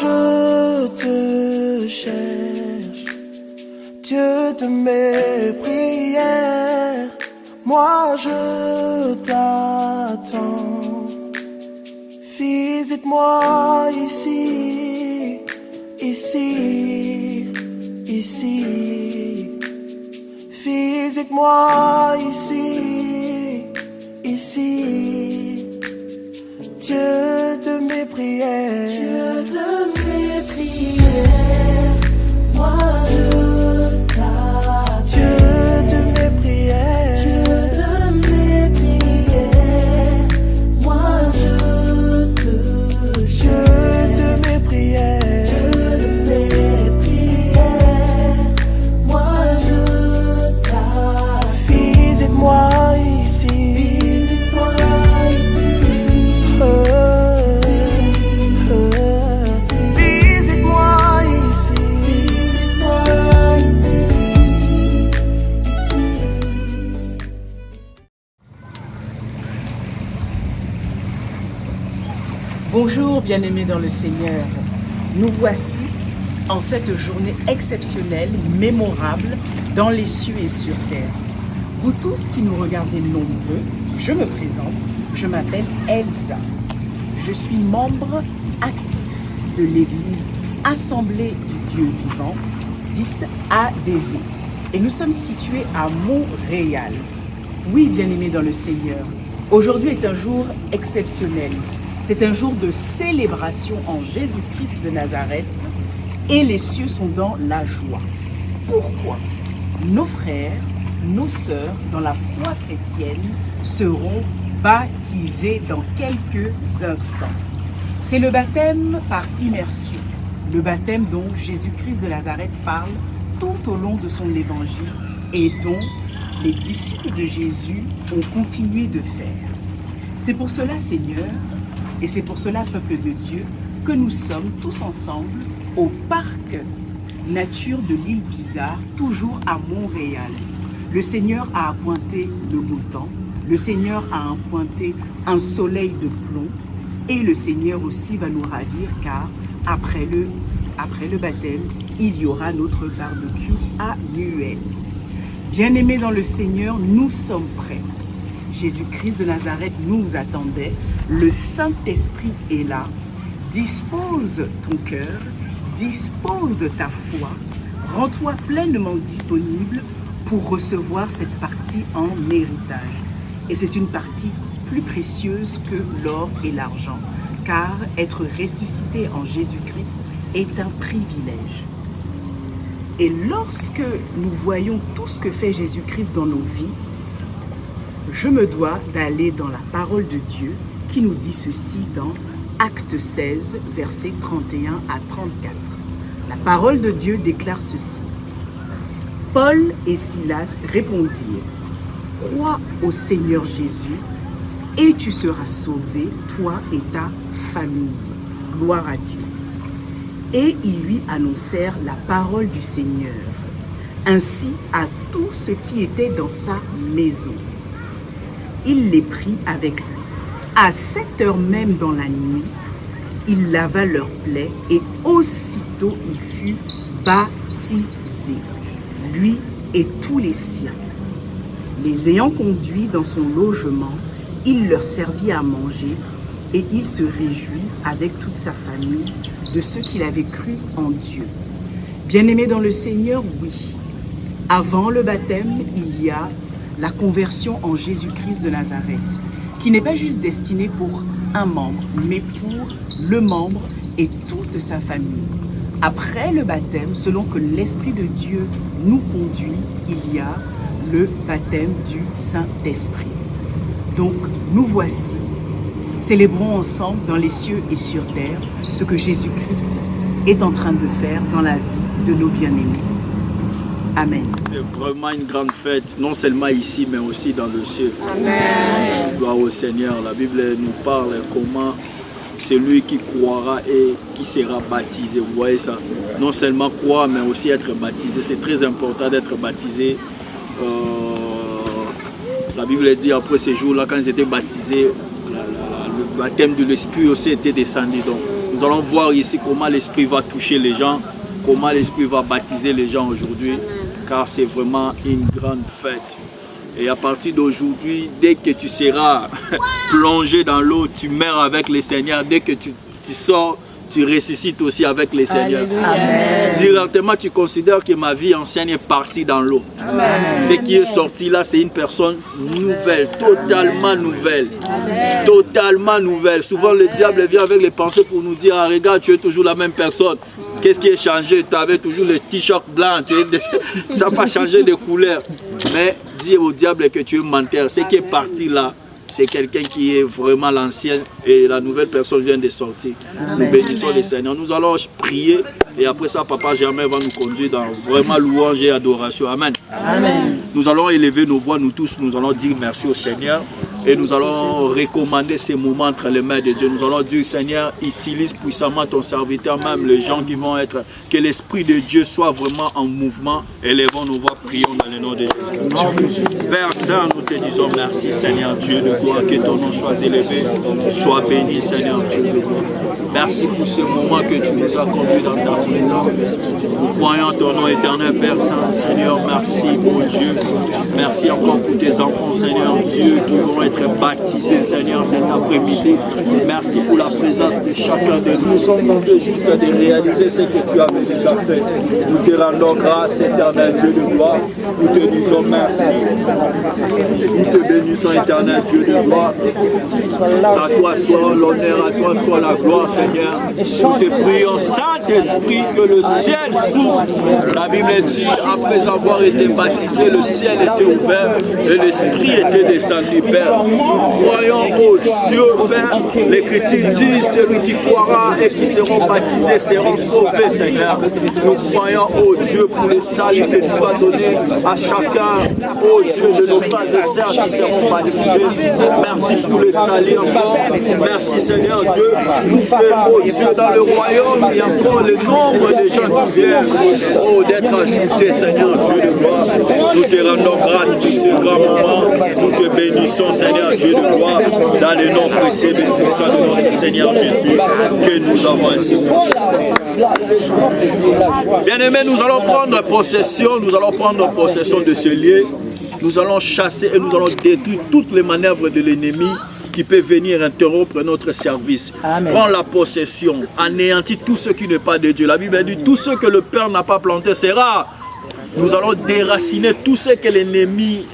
je te cherche, Dieu de mes prières. Moi je t'attends. Visite-moi ici, ici, ici. Visite-moi ici, ici. Dieu de mes prières. Dieu de mes prières. Moi je t'attends. Dieu de mes prières. Dieu de mes prières. Moi je te cherche. Dieu de mes prières. Dieu de mes prières. Moi je t'attends. Visite-moi ici. Visite-moi ici. Visite-moi ici. Visite-moi ici. Bonjour bien-aimés dans le Seigneur, nous voici en cette journée exceptionnelle, mémorable, dans les cieux et sur terre. Vous tous qui nous regardez nombreux, je me présente, je m'appelle Elsa. Je suis membre actif de l'église Assemblée du Dieu vivant, dite ADV. Et nous sommes situés à Montréal. Oui, bien-aimés dans le Seigneur, aujourd'hui est un jour exceptionnel. C'est un jour de célébration en Jésus-Christ de Nazareth et les cieux sont dans la joie. Pourquoi? Nos frères, nos sœurs dans la foi chrétienne seront baptisés dans quelques instants. C'est le baptême par immersion, le baptême dont Jésus-Christ de Nazareth parle tout au long de son évangile et dont les disciples de Jésus ont continué de faire. C'est pour cela, Seigneur, et c'est pour cela, peuple de Dieu, que nous sommes tous ensemble au parc nature de l'île Bizarre, toujours à Montréal. Le Seigneur a appointé le beau temps, le Seigneur a appointé un soleil de plomb et le Seigneur aussi va nous ravir car après le baptême, il y aura notre barbecue annuel. Bien-aimés dans le Seigneur, nous sommes prêts. Jésus-Christ de Nazareth nous attendait, le Saint-Esprit est là. Dispose ton cœur, dispose ta foi, rends-toi pleinement disponible pour recevoir cette partie en héritage. Et c'est une partie plus précieuse que l'or et l'argent, car être ressuscité en Jésus-Christ est un privilège. Et lorsque nous voyons tout ce que fait Jésus-Christ dans nos vies, je me dois d'aller dans la parole de Dieu qui nous dit ceci dans Acte 16, versets 31 à 34. La parole de Dieu déclare ceci. Paul et Silas répondirent, « Crois au Seigneur Jésus et tu seras sauvé, toi et ta famille. » Gloire à Dieu. Et ils lui annoncèrent la parole du Seigneur, ainsi à tous ceux qui étaient dans sa maison. Il les prit avec lui. À 7 heures même dans la nuit, il lava leurs plaies et aussitôt il fut baptisé, lui et tous les siens. Les ayant conduits dans son logement, il leur servit à manger et il se réjouit avec toute sa famille de ce qu'il avait cru en Dieu. Bien-aimés dans le Seigneur, oui. Avant le baptême, il y a la conversion en Jésus-Christ de Nazareth, qui n'est pas juste destinée pour un membre, mais pour le membre et toute sa famille. Après le baptême, selon que l'Esprit de Dieu nous conduit, il y a le baptême du Saint-Esprit. Donc, nous voici, célébrons ensemble dans les cieux et sur terre ce que Jésus-Christ est en train de faire dans la vie de nos bien-aimés. Amen. C'est vraiment une grande fête, non seulement ici, mais aussi dans le ciel. Amen. Gloire au Seigneur. La Bible nous parle comment celui qui croira et qui sera baptisé. Vous voyez ça? Non seulement croire, mais aussi être baptisé. C'est très important d'être baptisé. La Bible dit après ces jours-là, quand ils étaient baptisés, le baptême de l'Esprit aussi était descendu. Donc, Nous allons voir ici comment l'Esprit va toucher les gens, comment l'Esprit va baptiser les gens aujourd'hui, car c'est vraiment une grande fête. Et à partir d'aujourd'hui, dès que tu seras plongé dans l'eau, tu meurs avec le Seigneur. Dès que tu sors, tu ressuscites aussi avec le Seigneur. Directement, tu considères que ma vie ancienne est partie dans l'eau. Ce qui est sorti là, c'est une personne nouvelle, totalement nouvelle. Totalement nouvelle. Souvent, le diable vient avec les pensées pour nous dire, ah, regarde, tu es toujours la même personne. Qu'est-ce qui est changé? Tu avais toujours le t-shirt blanc, ça n'a pas changé de couleur. Mais dis au diable que tu es menteur. Ce qui est parti là, c'est quelqu'un qui est vraiment l'ancien et la nouvelle personne vient de sortir. Nous bénissons le Seigneur. Nous allons prier et après ça, Papa Germain va nous conduire dans vraiment louange et adoration. Amen. Amen. Nous allons élever nos voix, nous tous, nous allons dire merci au Seigneur et nous allons recommander ces moments entre les mains de Dieu. Nous allons dire, Seigneur, utilise puissamment ton serviteur, même les gens qui vont être, que l'Esprit de Dieu soit vraiment en mouvement. Élevons nos voix, prions dans le nom de Jésus. Père Saint, nous te disons merci, Seigneur Dieu de gloire, que ton nom soit élevé, soit béni, Seigneur Dieu de gloire. Merci pour ce moment que tu nous as conduits dans ta présence. Nous croyons ton nom éternel, Père Saint, Seigneur, merci, mon Dieu. Merci encore pour tes enfants, Seigneur Dieu, qui vont être baptisés, Seigneur, cet après-midi. Merci pour la présence de chacun de nous. Nous sommes tentés juste de réaliser ce que tu avais déjà fait. Nous te rendons grâce, éternel Dieu de gloire. Nous te disons merci. Nous te bénissons, éternel Dieu de gloire. À toi soit l'honneur, à toi soit la gloire, Seigneur. Nous te prions, Saint-Esprit, que le ciel s'ouvre. La Bible dit, après avoir été baptisé, le ciel était ouvert et l'Esprit était descendu, Père. Nous croyons au Dieu, Père. L'Écriture dit, celui qui croira et qui seront baptisés seront sauvés, Seigneur. Nous croyons au Dieu pour le salut que tu vas donner à chacun, au Dieu de nos frères et sœurs qui seront baptisés. Merci pour le salut encore. Merci, Seigneur Dieu. Nous prions, au Dieu, dans le royaume, il y a encore le nombre de gens qui viennent, oh, d'être ajoutés, Seigneur Dieu de gloire. Nous te rendons grâce pour ce grand moment. Nous te bénissons, Seigneur Dieu de gloire, dans le nom précieux et puissant de notre Seigneur Jésus, que nous avons ainsi. Bien-aimés, nous allons prendre possession de ce lieu. Nous allons chasser et nous allons détruire toutes les manœuvres de l'ennemi qui peut venir interrompre notre service. Amen. Prends la possession, anéantis tout ce qui n'est pas de Dieu. La Bible dit, tout ce que le Père n'a pas planté sera. Nous allons déraciner tout ce que l'ennemi,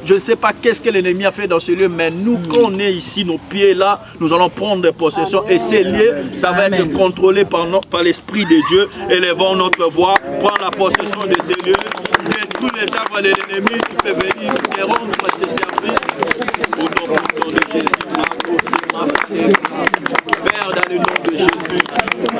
je ne sais pas qu'est-ce que l'ennemi a fait dans ce lieu, mais nous, quand on est ici, nos pieds là, nous allons prendre possession. Et ces lieux, ça va être contrôlé par l'Esprit de Dieu. Élevons notre voix, prends la possession de ces lieux, détruis les œuvres de l'ennemi qui peut venir interrompre ce service. Au nom puissant de Jésus, Père, dans le nom de Jésus,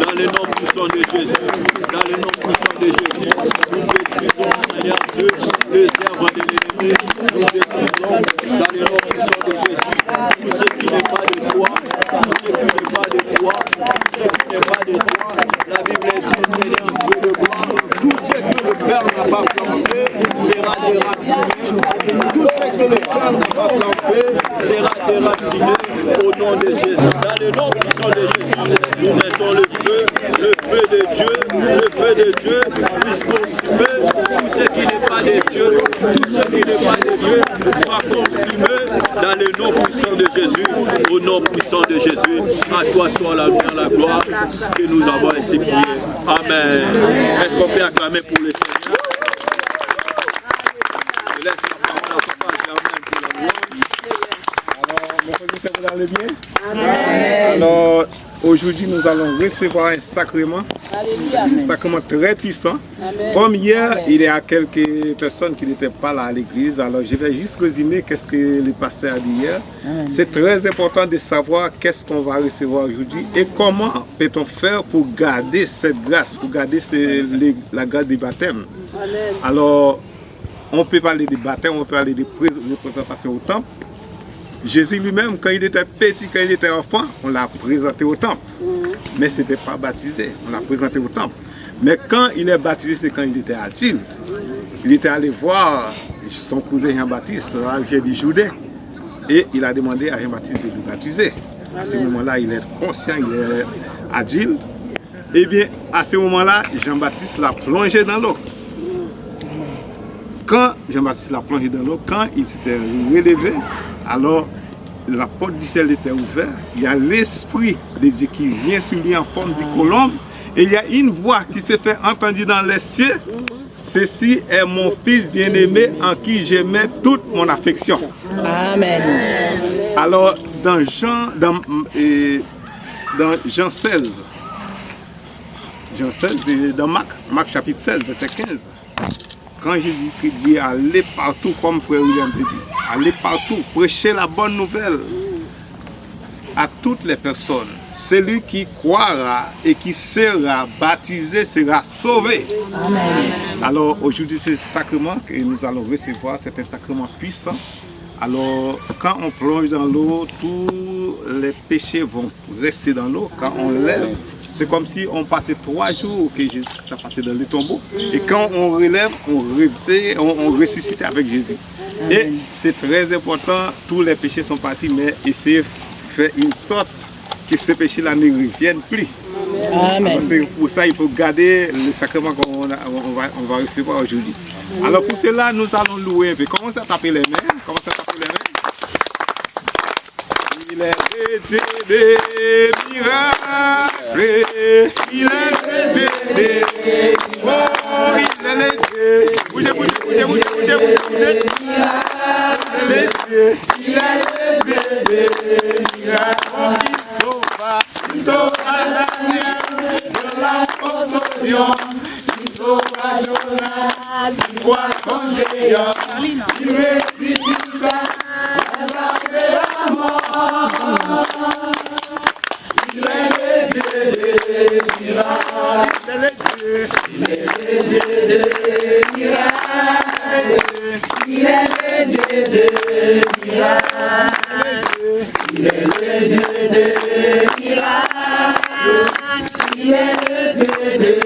dans le nom puissant de Jésus, dans le nom puissant de Jésus, nous détruisons, Seigneur Dieu, les œuvres de l'ennemi, nous détruisons, dans le nom puissant de Jésus, tout ce qui n'est pas de toi, tout ce qui n'est pas de toi, tout ce qui n'est pas de toi. La Bible dit, Seigneur Dieu de gloire, tout ce que le Père n'a pas planté sera déraciné. Tout ce que le Père n'a pas planté sera déraciné au nom de Jésus. Dans le nom puissant de Jésus, nous mettons le feu de Dieu, le feu de Dieu, puisse consumer tout ce qui n'est pas de Dieu, tout ce qui n'est pas de Dieu soit consumé dans le nom puissant de Jésus, au nom puissant de Jésus. À toi soit la gloire que nous avons ainsi prié. Amen. Est-ce qu'on peut acclamer pour le Seigneur? Je laisse la parole à Papa Germain pour la louange. Alors, mon frère, vous allez bien? Amen. Alors, aujourd'hui, nous allons recevoir un sacrement très puissant. Amen. Comme hier, il y a quelques personnes qui n'étaient pas là à l'église, alors je vais juste résumer qu'est-ce que le pasteur a dit hier. C'est très important de savoir qu'est-ce qu'on va recevoir aujourd'hui et comment peut-on faire pour garder cette grâce, pour garder la grâce du baptême. Amen. Alors, on peut parler de baptême, on peut parler de présentation au temple. Jésus lui-même, quand il était petit, quand il était enfant, on l'a présenté au temple. Mais ce n'était pas baptisé, on l'a présenté au temple. Mais quand il est baptisé, c'est quand il était adulte. Il était allé voir son cousin Jean-Baptiste, l'arrière du Jourdain, et il a demandé à Jean-Baptiste de le baptiser. À ce moment-là, il est conscient, il est agile. Eh bien, à ce moment-là, Jean-Baptiste l'a plongé dans l'eau. Quand Jean-Baptiste l'a plongé dans l'eau, quand il s'était relevé, alors la porte du ciel était ouverte. Il y a l'Esprit de Dieu qui vient sur lui en forme de colombe. Et il y a une voix qui s'est fait entendre dans les cieux. Ceci est mon fils bien-aimé en qui je mets toute mon affection. Amen. Alors, dans Jean 16, et dans Marc chapitre 16, verset 15, quand Jésus-Christ dit allez partout, comme frère William dit, allez partout, prêchez la bonne nouvelle à toutes les personnes. Celui qui croira et qui sera baptisé sera sauvé. Amen. Alors aujourd'hui, c'est le sacrement que nous allons recevoir, c'est un sacrement puissant. Alors quand on plonge dans l'eau, tous les péchés vont rester dans l'eau. Quand on lève, c'est comme si on passait 3 jours que Jésus ça passait dans le tombeau. Et quand on relève, on ressuscite avec Jésus. Amen. Et c'est très important, tous les péchés sont partis, mais essayez de faire une sorte que ces péchés-là ne reviennent plus. Amen. C'est pour ça qu'il faut garder le sacrement qu'on va recevoir aujourd'hui. Alors pour cela, nous allons louer un peu. Commencez à taper les mains. Il est Dieu des miracles. Il est Dieu des oh, il est Dieu. Bougez. Il est Dieu des miracles. Il sauva Daniel de la fosse au lion. Il sauva Jonas du poisson géant. Il ressuscita Lazare de la mort. Il est le Dieu des miracles. Il est le Dieu des miracles. Il est le Dieu des miracles. Il est le Dieu des miracles. Il est le Dieu des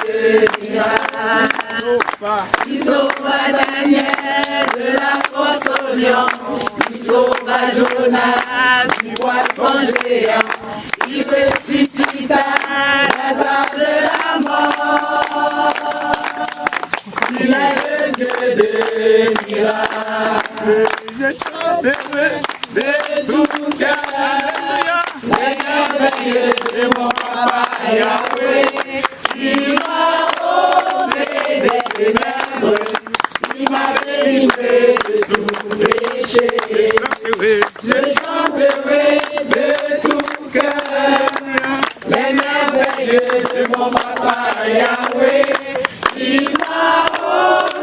miracles. Il sauva Daniel de la fosse au lion. Il sauva Jonas du poisson géant. Il ressuscita Lazare de la mort. Il est le Dieu des miracles. De tout cœur, merveilleux de mon papa Yahweh. Il m'a ôté des ténèbres, il m'a délivré de tout péché. Je chanterai de tout cœur les merveilleux de mon papa Yahweh. Il m'a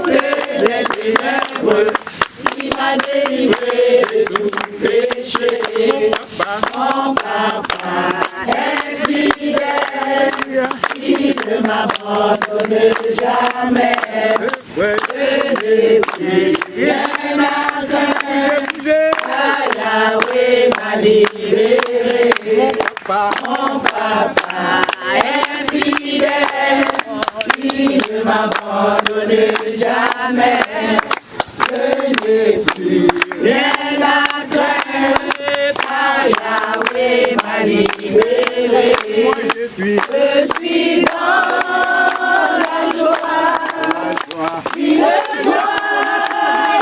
ôté des ténèbres, il m'a délivré de tout péché. Mon papa est fidèle, il ne m'abandonne jamais. Je n'ai plus rien à craindre, car Yahweh m'a libéré. Mon papa est fidèle, il ne m'abandonne jamais. Je n'ai plus rien à craindre, car Yahweh m'a libéré. Je suis dans la joie, une joie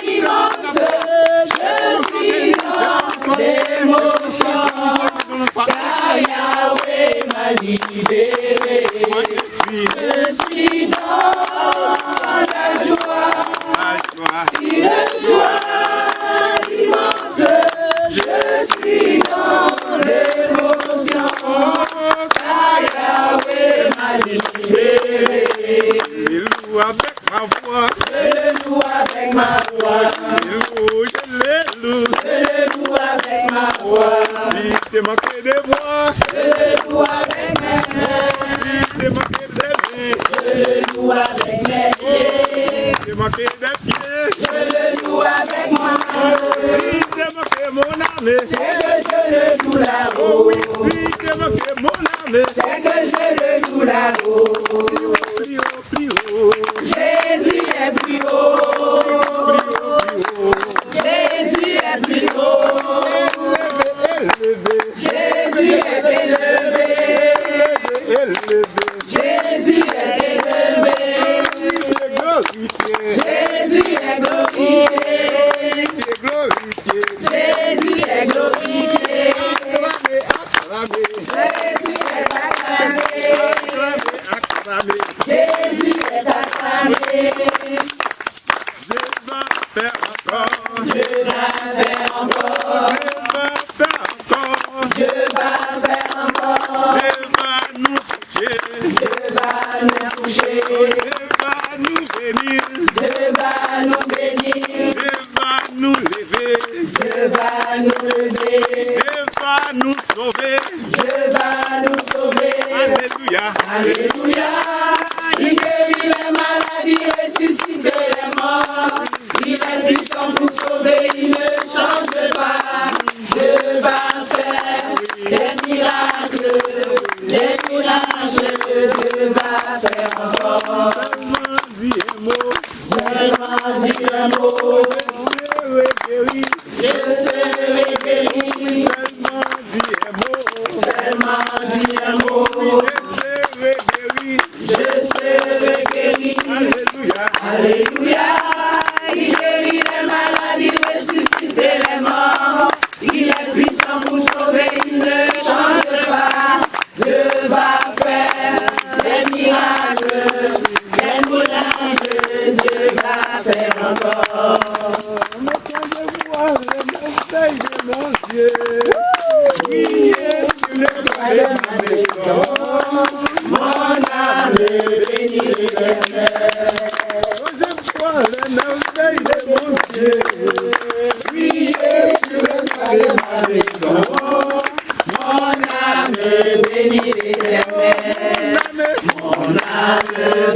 immense. Je suis dans l'émotion, car Yahweh m'a libéré. Je suis dans la joie, une joie immense. Je suis dans l'émotion, car Yahweh m'a libéré. Je loue avec ma voix, je loue avec ma voix, je loue avec ma voix. Si c'est manqué de voix, je loue avec mes mains. Si c'est manqué de mains, je loue avec mes pieds. Si c'est manqué de pieds, je loue avec ma main. Si c'est manqué mon âme, c'est que je le loue là-haut. Si c'est manqué mon âme, c'est que je le loue là-haut. Jésus est plus haut. Jésus est plus haut. Jésus est élevé. glorifié. Jésus est glorifié. Glorifié. Jésus est glorifié. Acclamé. Jésus est acclamé. Acclamé. Jésus est acclamé. Je vais faire encore. Je vais faire encore. Je vais faire encore. Je vais faire encore. Je vais nous toucher. Je vais nous toucher. Je vais nous bénir. Je vais nous bénir. Je vais nous lever. Je vais nous lever. Je vais nous sauver. Je vais nous sauver. Alléluia. Alléluia. Il guérit les maladies, ressuscite les morts. Il est puissant pour sauver, il ne change pas. Dieu va faire des miracles. Des miracles, Dieu va faire encore. Seulement dis un mot. Seulement dis un mot. Je serai guéri. Je serai guéri. Seulement dis un mot. Seulement dis un mot. Je serai guéri. Je serai guéri. Alléluia. Alléluia. Il guérit les maladies, ressuscite les morts. Il est puissant pour sauver, il ne change pas. Dieu va faire des miracles, des miracles. Dieu va faire encore. Je vois le merveille de mon Dieu. Briller sur les toits de ma maison. Mon âme bénit l'Éternel. Je vois le merveille de mon Dieu. Briller sur le toit de ma maison. Mon âme bénit l'Éternel. Mon âme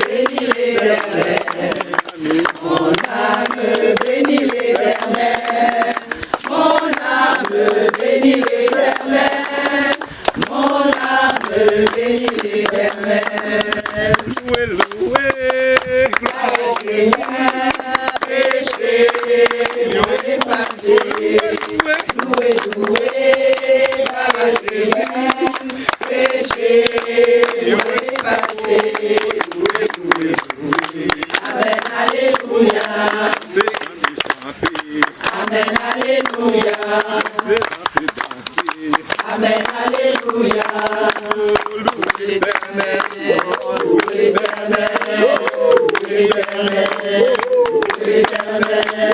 bénit l'Éternel. Mon âme bénit l'Éternel. Mon âme bénit l'Éternel. Mon âme bénit l'Éternel. Loué, loué, gloire. Péché, loué, passé. Loué, loué, par Jésus. Péché, loué, passé. Loué, loué, loué. Amen, alléluia. C'est quand il chantait. Amen, alléluia. C'est quand il dansait. Amen, alléluia. Loué l'éternel. Loué l'Éternel. Loué l'Éternel. Loué l'Éternel.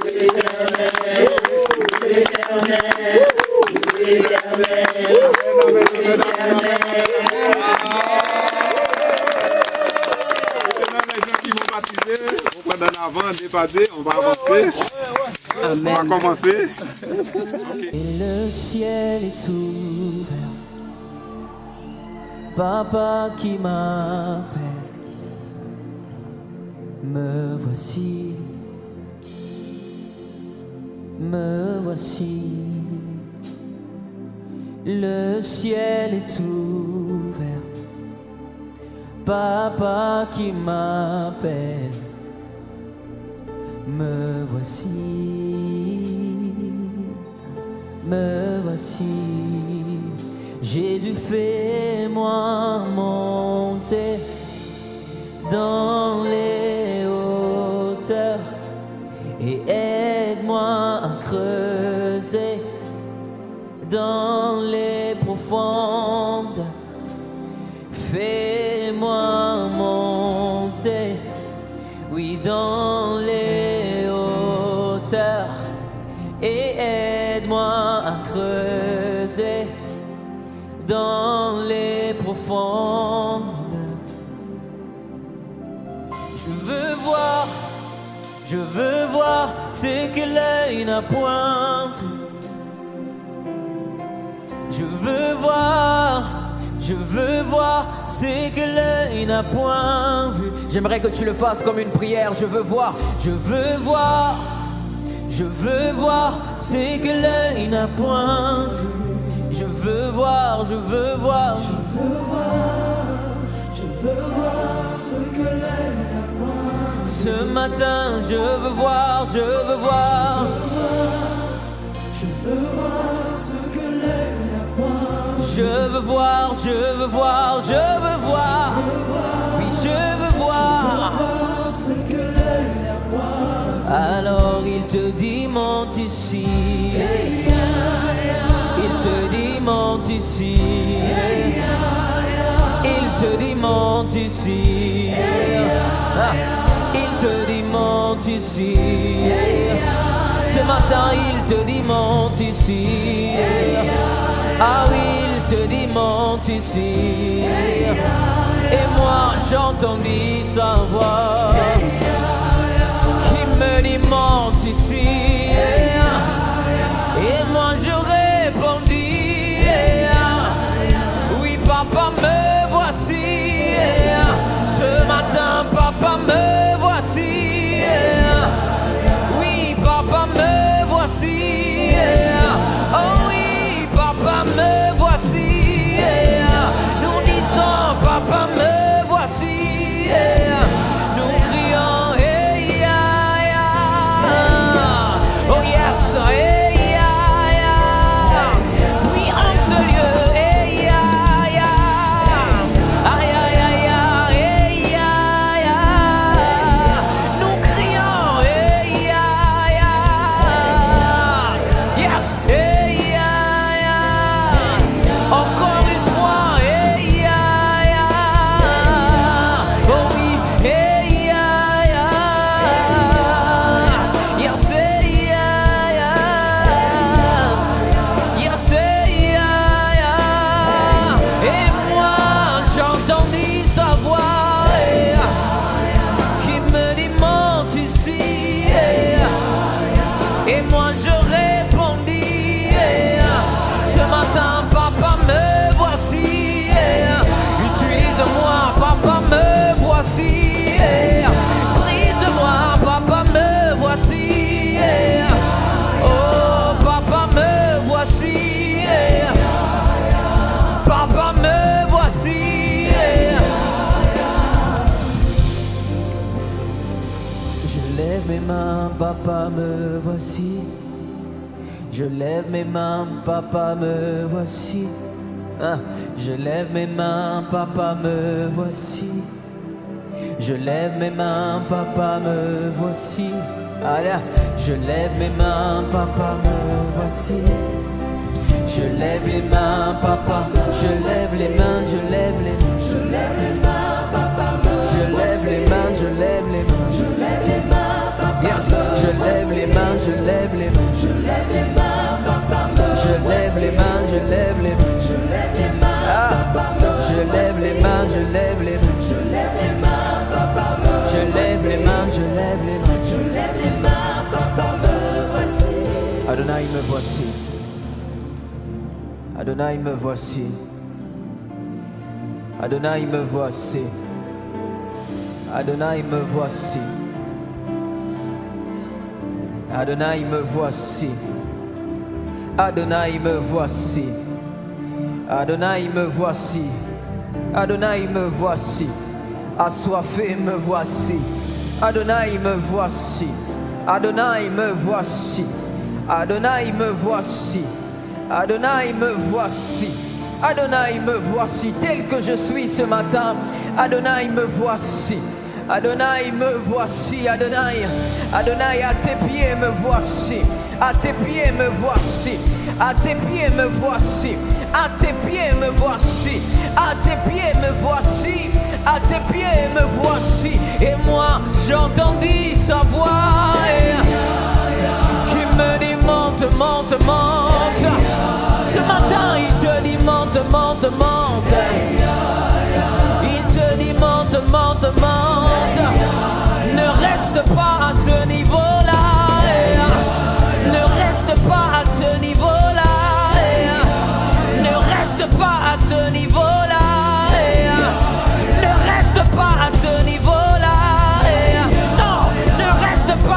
Loué l'Éternel. Loué l'Éternel. Loué l'Éternel. Loué l'Éternel. Maintenant, les gens qui vont baptiser, on prend en avant, dépasser, on va avancer. On va commencer. Et le ciel est ouvert, Papa qui m'appelle, me voici, me voici. Le ciel est ouvert, Papa qui m'appelle, me voici, me voici. Jésus, fais-moi monter dans les hauteurs et aide-moi à creuser dans les profondes. Fais-moi monter, oui, dans les hauteurs et aide-moi à creuser dans les profondes. Je veux voir ce que l'œil n'a point vu. Je veux voir ce que l'œil n'a point vu. J'aimerais que tu le fasses comme une prière. Je veux voir ce que l'œil n'a point vu. Je veux voir ce que l'œil n'a point vu. Ce matin, je veux voir ce que l'œil n'a point vu. Je veux voir. Oui, je veux voir Alors il te dit monte ici. Il te dit monte ici. Il te dit monte ici. Il te dit monte ici. Ce matin il te dit monte ici. Ah oui, il te dit monte ici. Et moi j'entendis sa voix qui me dit monte ici. Et moi je répondis, oui papa me voici. Ce matin papa me voici. Oui papa me voici. Oh oui papa me voici. Nous disons papa me voici. Nous crions hey ya ya. Oh yes hey ya ya. Oui en ce lieu hey ya ya. Aïe aïe aïe aïe hey ya ya. Nous crions hey ya ya. Yes hey ya ya. Encore une fois hey ya ya. Oh oui hey ya ya. Yes hey ya ya. Yes hey ya ya. Et moi j'entendis sa voix qui me dit monte ici. Et moi je répondis, ce matin papa me voici. Utilise-moi papa me voici. Brise-moi papa me voici. Oh papa me voici. Papa me voici. Je lève mes mains, papa me voici. Je lève mes mains, papa me voici. Ah, je lève mes mains, papa me voici. Je lève mes mains, papa me voici. Allez, je lève mes mains, papa me voici. Je lève les mains, papa. Je lève les mains, je lève les mains. Je lève les mains, papa me voici. Je lève les mains, je lève les mains. Je lève les mains, papa. Yes. Je lève les mains, je lève les mains. Je lève les mains, papa me voici. Je lève les mains, je lève les mains. Je lève les mains, papa me voici. Je lève les mains, je lève les mains. Je lève les mains, papa me voici. Je lève les mains, je lève les mains. Je lève les mains, papa me voici. Adonai me voici. Adonai me voici. Adonai me voici. Adonai me voici. Adonai me voici. Adonai me voici. Adonai me voici. Adonai me voici. Assoiffé me voici. Adonai me voici. Adonai me voici. Adonai me voici. Adonai me voici. Adonai me voici tel que je suis ce matin. Adonai me voici. Adonai me voici. Adonai. Adonai à tes pieds me voici. À tes pieds me voici. À tes pieds me voici. À tes pieds me voici. À tes pieds me voici. À tes pieds me voici. Et moi j'entendis sa voix qui me dit monte, monte, monte. Ce matin il te dit monte, monte, monte. Il te dit monte, monte, monte. Ne reste pas à ce niveau-là. Ne reste pas à ce niveau-là. Ne reste pas à ce niveau-là. Ne reste pas à ce niveau-là. Non, ne reste pas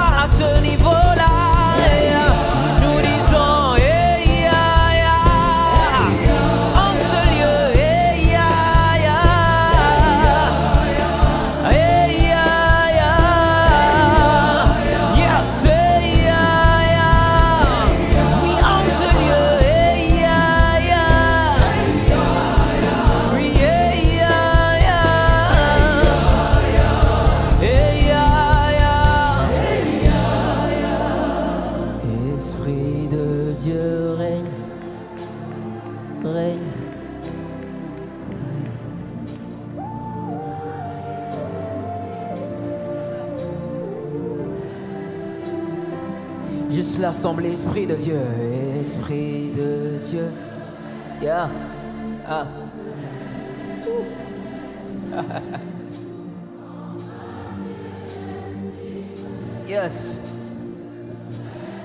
Juste l'assemblée, Esprit de Dieu, Esprit de Dieu. Yeah. Ah. Yes.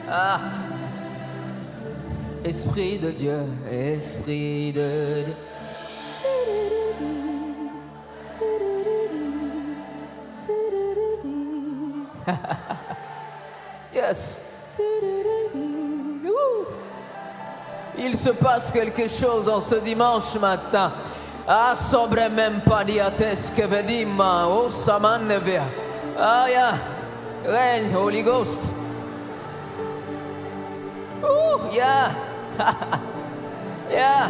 Ah. Esprit de Dieu, Esprit de Dieu. Yes. Il se passe quelque chose en ce dimanche matin. Ah, sobre même pas diates que vedima, oh samanevia. Ah, yeah. Règne, Holy Ghost. Yeah. Yeah.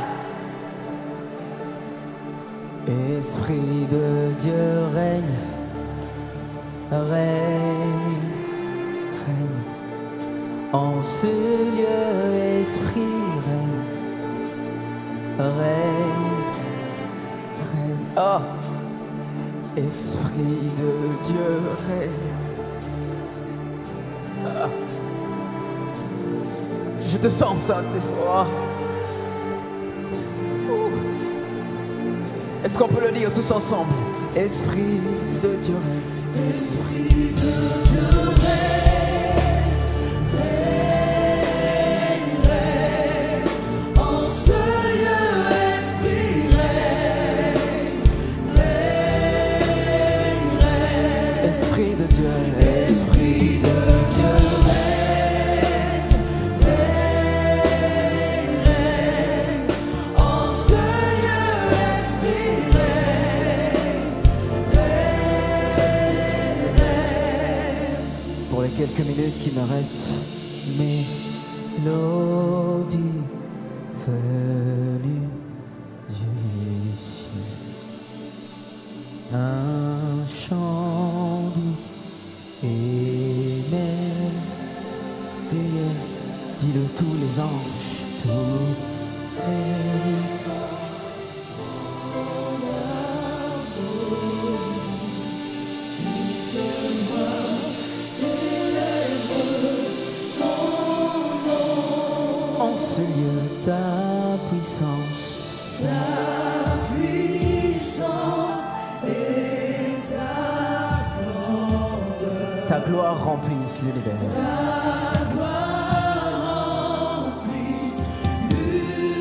Esprit de Dieu règne, règne, règne. En ce lieu, Esprit règne, règne, règne. Oh, Esprit de Dieu règne. Ah. Je te sens, Saint-Esprit. Est-ce qu'on peut le dire tous ensemble? Esprit de Dieu règne. Esprit de Dieu règne, règne, règne. En ce lieu, Esprit règne, règne, règne. Esprit de Dieu, Esprit de Dieu règne, règne, règne. En ce lieu, Esprit règne, règne, règne. Pour les quelques minutes qui me restent, mélodie venue du ciel, un chant doux et merveilleux, dis-le tous les anges, tous les anges. En ce lieu, ta puissance et ta splendeur, ta gloire remplisse l'univers. Ta gloire remplisse l'univers.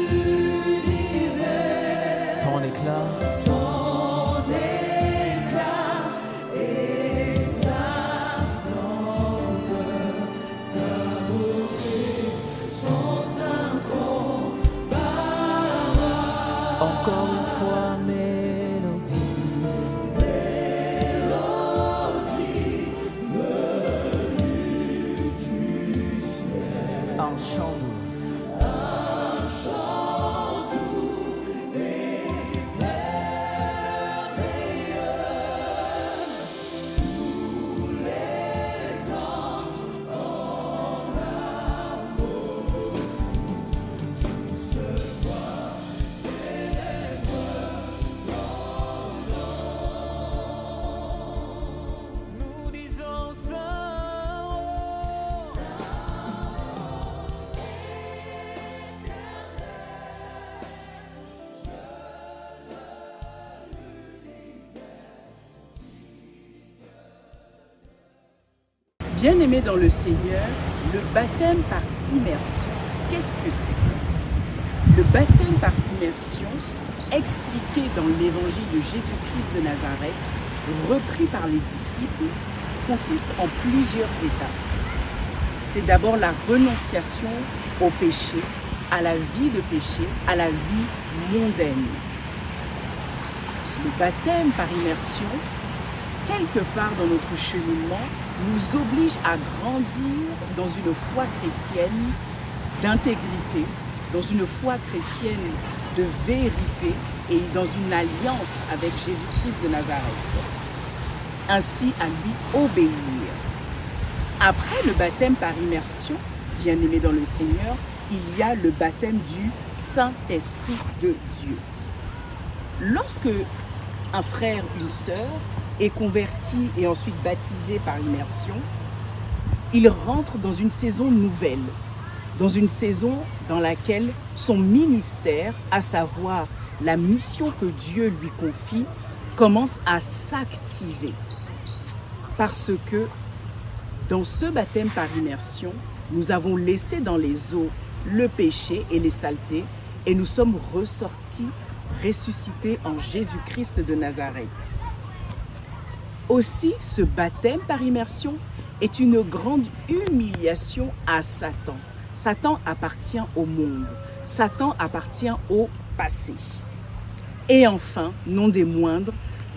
Ton éclat. Ton éclat et ta splendeur, ta beauté sont incomparables. Encore une fois, mélodie, mélodie venue du ciel. Un chant doux. Un chant doux et merveilleux. Tous les anges en amour, tout se voit, célèbre ton nom. Nous disons Saint, Bien-aimés dans le Seigneur, le baptême par immersion, qu'est-ce que c'est? Le baptême par immersion, expliqué dans l'évangile de Jésus-Christ de Nazareth, repris par les disciples, consiste en plusieurs étapes. C'est d'abord la renonciation au péché, à la vie de péché, à la vie mondaine. Le baptême par immersion, quelque part dans notre cheminement, nous oblige à grandir dans une foi chrétienne d'intégrité, dans une foi chrétienne de vérité et dans une alliance avec Jésus-Christ de Nazareth. Ainsi à lui obéir. Après le baptême par immersion, bien-aimé dans le Seigneur, il y a le baptême du Saint-Esprit de Dieu. Lorsque un frère, une sœur est converti et ensuite baptisé par immersion, il rentre dans une saison nouvelle, dans une saison dans laquelle son ministère, à savoir la mission que Dieu lui confie, commence à s'activer. Parce que dans ce baptême par immersion, nous avons laissé dans les eaux le péché et les saletés et nous sommes ressortis, ressuscités en Jésus-Christ de Nazareth. Aussi, ce baptême par immersion est une grande humiliation à Satan. Satan appartient au monde. Satan appartient au passé. Et enfin, non des moindres,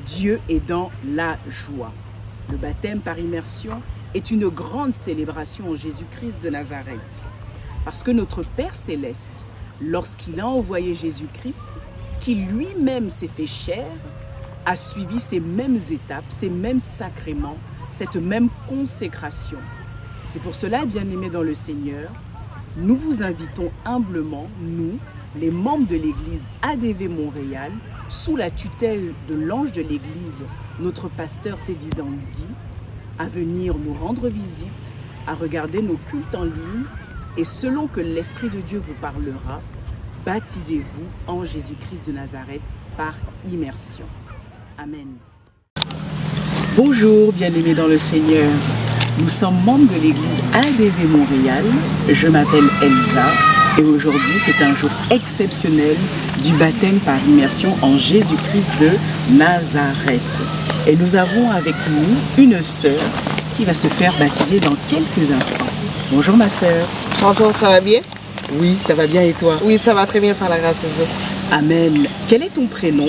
Dieu est dans la joie. Le baptême par immersion est une grande célébration en Jésus-Christ de Nazareth. Parce que notre Père Céleste, lorsqu'il a envoyé Jésus-Christ, qui lui-même s'est fait chair, a suivi ces mêmes étapes, ces mêmes sacrements, cette même consécration. C'est pour cela, bien-aimés dans le Seigneur, nous vous invitons humblement, nous, les membres de l'Église ADV Montréal, sous la tutelle de l'ange de l'Église, notre pasteur Teddy Dandgui, à venir nous rendre visite, à regarder nos cultes en ligne et selon que l'Esprit de Dieu vous parlera, baptisez-vous en Jésus-Christ de Nazareth par immersion. Amen. Bonjour, bien-aimés dans le Seigneur. Nous sommes membres de l'église ADV Montréal. Je m'appelle Elsa et aujourd'hui c'est un jour exceptionnel du baptême par immersion en Jésus-Christ de Nazareth. Et nous avons avec nous une sœur qui va se faire baptiser dans quelques instants. Bonjour ma sœur. Bonjour, ça va bien? Oui, ça va bien et toi? Oui, ça va très bien par la grâce de Dieu. Amen. Quel est ton prénom?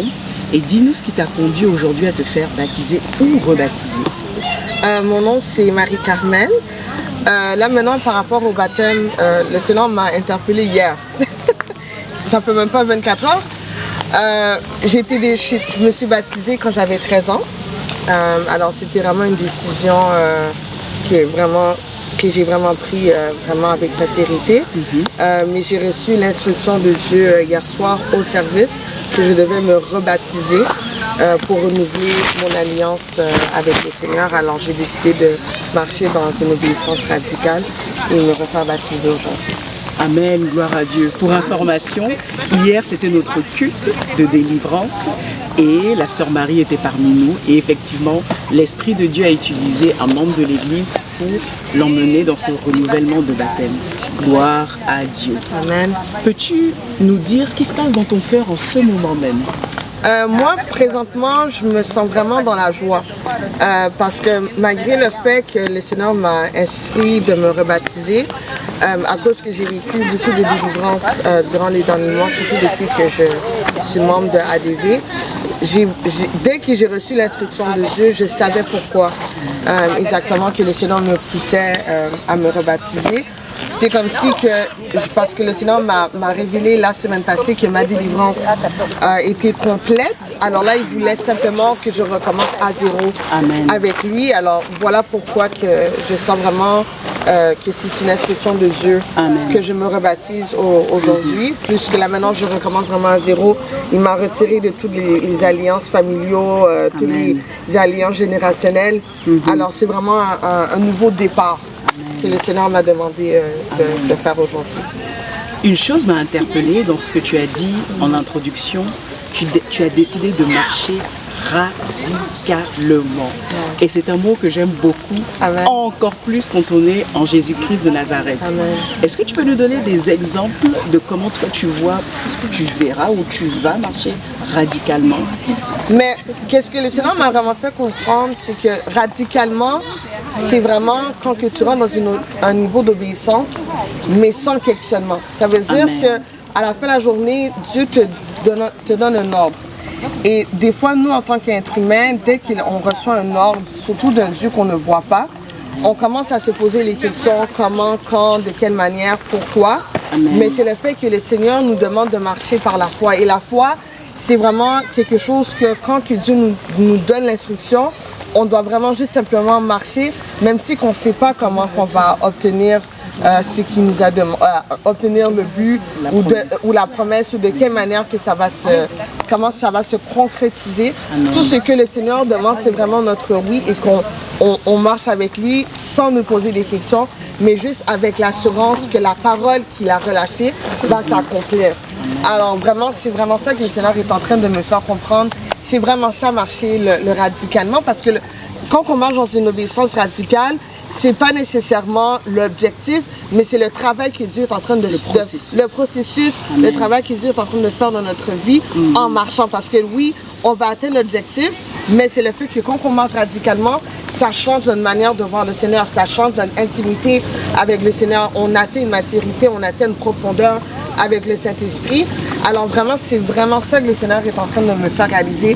Et dis-nous ce qui t'a conduit aujourd'hui à te faire baptiser ou rebaptiser. Mon nom c'est Marie-Carmen. Là maintenant par rapport au baptême, le Seigneur m'a interpellée hier. Ça fait même pas 24 heures. Je me suis baptisée quand j'avais 13 ans. Alors c'était vraiment une décision que j'ai vraiment pris vraiment avec sincérité. Mais j'ai reçu l'instruction de Dieu hier soir au service que je devais me rebaptiser pour renouveler mon alliance avec le Seigneur. Alors j'ai décidé de marcher dans une obéissance radicale et me refaire baptiser aujourd'hui. Amen, gloire à Dieu. Pour information, hier c'était notre culte de délivrance et la sœur Marie était parmi nous et effectivement l'Esprit de Dieu a utilisé un membre de l'église pour l'emmener dans ce renouvellement de baptême. Gloire à Dieu. Amen. Peux-tu nous dire ce qui se passe dans ton cœur en ce moment même? Moi, présentement, je me sens vraiment dans la joie parce que malgré le fait que le Seigneur m'a instruit de me rebaptiser, à cause que j'ai vécu beaucoup de délivrance durant les derniers mois, surtout depuis que je suis membre de ADV, dès que j'ai reçu l'instruction de Dieu, je savais pourquoi exactement que le Seigneur me poussait à me rebaptiser. C'est comme si parce que le Seigneur m'a révélé la semaine passée que ma délivrance était complète. Alors là, il voulait simplement que je recommence à zéro avec lui. Alors voilà pourquoi que je sens vraiment que c'est une instruction de Dieu que je me rebaptise aujourd'hui. Puisque là maintenant, je recommence vraiment à zéro. Il m'a retiré de toutes les alliances familiaux, toutes les alliances générationnelles. Alors c'est vraiment un nouveau départ que le Seigneur m'a demandé de faire aujourd'hui. Une chose m'a interpellée dans ce que tu as dit en introduction. Tu as décidé de marcher radicalement. Et c'est un mot que j'aime beaucoup, encore plus quand on est en Jésus-Christ de Nazareth. Est-ce que tu peux nous donner des exemples de comment toi tu vois, ce que tu verras ou tu vas marcher radicalement? Mais qu'est-ce que le Seigneur m'a vraiment fait comprendre, c'est que radicalement, c'est vraiment quand que tu rentres dans un niveau d'obéissance, mais sans questionnement. Ça veut dire qu'à la fin de la journée, Dieu te donne un ordre. Et des fois, nous, en tant qu'être humain, dès qu'on reçoit un ordre, surtout d'un Dieu qu'on ne voit pas, on commence à se poser les questions, comment, quand, de quelle manière, pourquoi. Mais c'est le fait que le Seigneur nous demande de marcher par la foi. Et la foi, c'est vraiment quelque chose que quand que Dieu nous donne l'instruction, on doit vraiment juste simplement marcher, même si on ne sait pas comment on va obtenir ce qui nous a demandé, obtenir le but ou la promesse, ou de quelle manière que comment ça va se concrétiser. Tout ce que le Seigneur demande, c'est vraiment notre oui et qu'on marche avec lui sans nous poser des questions, mais juste avec l'assurance que la parole qu'il a relâchée va s'accomplir. Alors vraiment, c'est vraiment ça que le Seigneur est en train de me faire comprendre. C'est vraiment ça, marcher le radicalement, parce que quand on marche dans une obéissance radicale, c'est pas nécessairement l'objectif, mais c'est le travail que Dieu est en train de le processus, le travail que Dieu est en train de faire dans notre vie en marchant. Parce que oui, on va atteindre l'objectif, mais c'est le fait que quand on marche radicalement, ça change notre manière de voir le Seigneur, ça change notre intimité avec le Seigneur. On atteint une maturité, on atteint une profondeur avec le Saint-Esprit. Alors vraiment, c'est vraiment ça que le Seigneur est en train de me faire réaliser.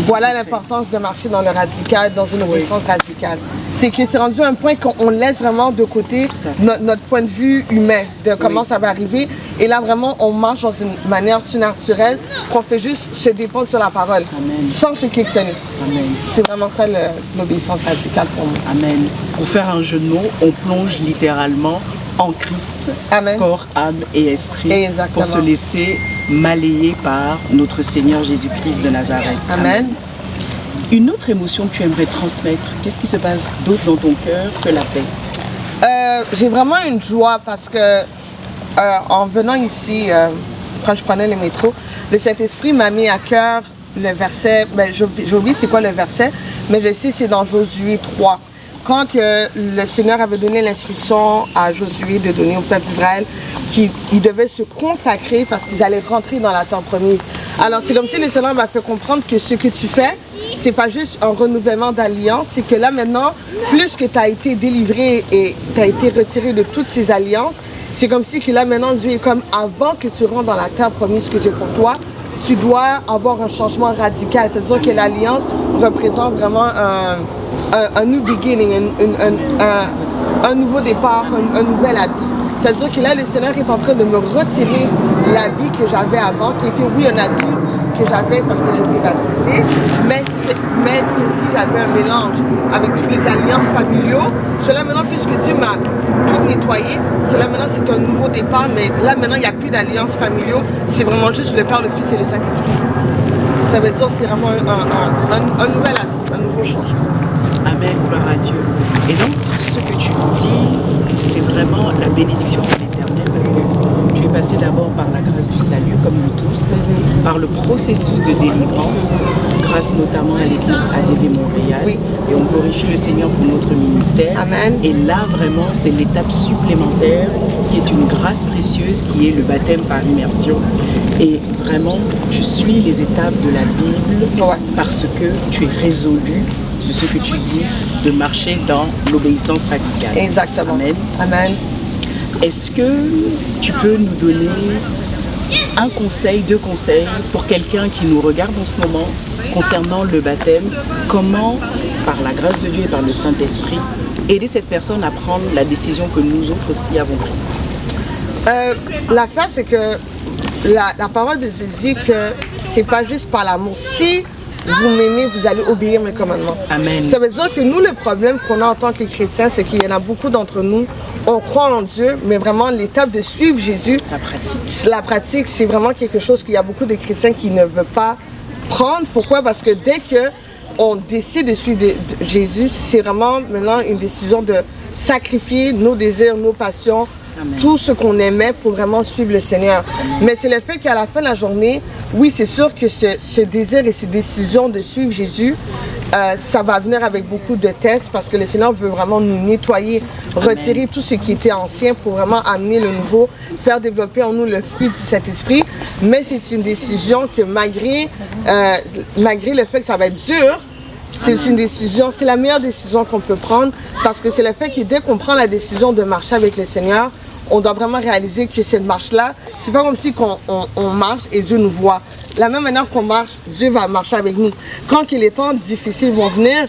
Voilà l'importance de marcher dans le radical, dans une obéissance radicale. C'est que c'est rendu à un point qu'on laisse vraiment de côté notre point de vue humain, de comment ça va arriver. Et là, vraiment, on marche dans une manière surnaturelle, qu'on fait juste se dépendre sur la parole, sans se questionner. C'est vraiment ça l'obéissance radicale pour moi. Amen. Pour faire un jeu de mots, on plonge littéralement en Christ, Amen. Corps, âme et esprit, Exactement. pour se laisser malayer par notre Seigneur Jésus-Christ de Nazareth. Amen. Une autre émotion que tu aimerais transmettre, qu'est-ce qui se passe d'autre dans ton cœur que la paix? J'ai vraiment une joie parce que en venant ici, quand je prenais le métro, le Saint-Esprit m'a mis à cœur le verset, j'ai oublié c'est quoi le verset, mais je sais c'est dans Josué 3. Quand que le Seigneur avait donné l'instruction à Josué de donner au peuple d'Israël qu'ils devaient se consacrer parce qu'ils allaient rentrer dans la terre promise. Alors c'est comme si le Seigneur m'a fait comprendre que ce que tu fais, c'est pas juste un renouvellement d'alliance, c'est que là maintenant, plus que tu as été délivré et tu as été retiré de toutes ces alliances, c'est comme si que là maintenant Dieu est comme avant que tu rentres dans la terre promise que j'ai pour toi, tu dois avoir un changement radical. C'est-à-dire que l'alliance représente vraiment un new beginning, un nouveau départ, un nouvel habit. C'est-à-dire que là, le Seigneur est en train de me retirer l'habit que j'avais avant, qui était oui un habit que j'avais parce que j'étais baptisée, mais aussi j'avais un mélange avec toutes les alliances familiaux. Cela maintenant, puisque Dieu m'a tout nettoyé, cela maintenant c'est un nouveau départ, mais là maintenant il n'y a plus d'alliances familiaux, c'est vraiment juste le Père, le Fils et le Saint-Esprit. Ça veut dire que c'est vraiment un nouvel habit, un nouveau changement. Amen, gloire à Dieu. Et donc, ce que tu dis, c'est vraiment la bénédiction de l'Éternel parce que tu es passé d'abord par la grâce du salut, comme nous tous, par le processus de délivrance, grâce notamment à l'Église ADV Montréal. Oui. Et on glorifie le Seigneur pour notre ministère. Amen. Et là, vraiment, c'est l'étape supplémentaire qui est une grâce précieuse, qui est le baptême par immersion. Et vraiment, tu suis les étapes de la Bible parce que tu es résolu de ce que tu dis, de marcher dans l'obéissance radicale. Exactement. Amen. Amen. Est-ce que tu peux nous donner un conseil, deux conseils pour quelqu'un qui nous regarde en ce moment concernant le baptême? Comment, par la grâce de Dieu et par le Saint-Esprit, aider cette personne à prendre la décision que nous autres aussi avons prise? L'affaire, c'est que la parole de Dieu dit que c'est pas juste par l'amour. Si vous m'aimez, vous allez obéir mes commandements. Amen. Ça veut dire que nous, le problème qu'on a en tant que chrétiens, c'est qu'il y en a beaucoup d'entre nous, on croit en Dieu, mais vraiment l'étape de suivre Jésus, la pratique, c'est vraiment quelque chose qu'il y a beaucoup de chrétiens qui ne veulent pas prendre. Pourquoi? Parce que dès qu'on décide de suivre Jésus, c'est vraiment maintenant une décision de sacrifier nos désirs, nos passions, Amen. Tout ce qu'on aimait pour vraiment suivre le Seigneur. Amen. Mais c'est le fait qu'à la fin de la journée, oui, c'est sûr que ce désir et ces décisions de suivre Jésus, ça va venir avec beaucoup de tests parce que le Seigneur veut vraiment nous nettoyer, retirer Amen. Tout ce qui était ancien pour vraiment amener le nouveau, faire développer en nous le fruit du Saint-Esprit. Mais c'est une décision que malgré le fait que ça va être dur, c'est une décision, c'est la meilleure décision qu'on peut prendre parce que c'est le fait que dès qu'on prend la décision de marcher avec le Seigneur, on doit vraiment réaliser que cette marche-là, c'est pas comme si on marche et Dieu nous voit. La même manière qu'on marche, Dieu va marcher avec nous. Quand les temps difficiles vont venir,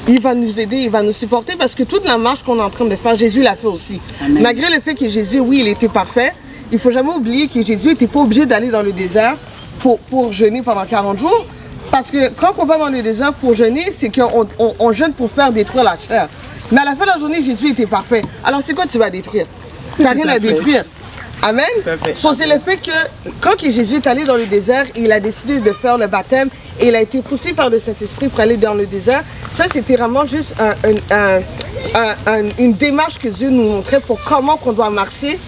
il va nous aider, il va nous supporter parce que toute la marche qu'on est en train de faire, Jésus l'a fait aussi. Amen. Malgré le fait que Jésus, oui, il était parfait, il ne faut jamais oublier que Jésus n'était pas obligé d'aller dans le désert pour jeûner pendant 40 jours. Parce que quand on va dans le désert pour jeûner, c'est qu'on jeûne pour faire détruire la chair. Mais à la fin de la journée, Jésus était parfait. Alors c'est quoi tu vas détruire? Tu n'as rien à détruire. Amen. C'est le fait que quand Jésus est allé dans le désert, il a décidé de faire le baptême et il a été poussé par le Saint-Esprit pour aller dans le désert. Ça, c'était vraiment juste une démarche que Dieu nous montrait pour comment qu'on doit marcher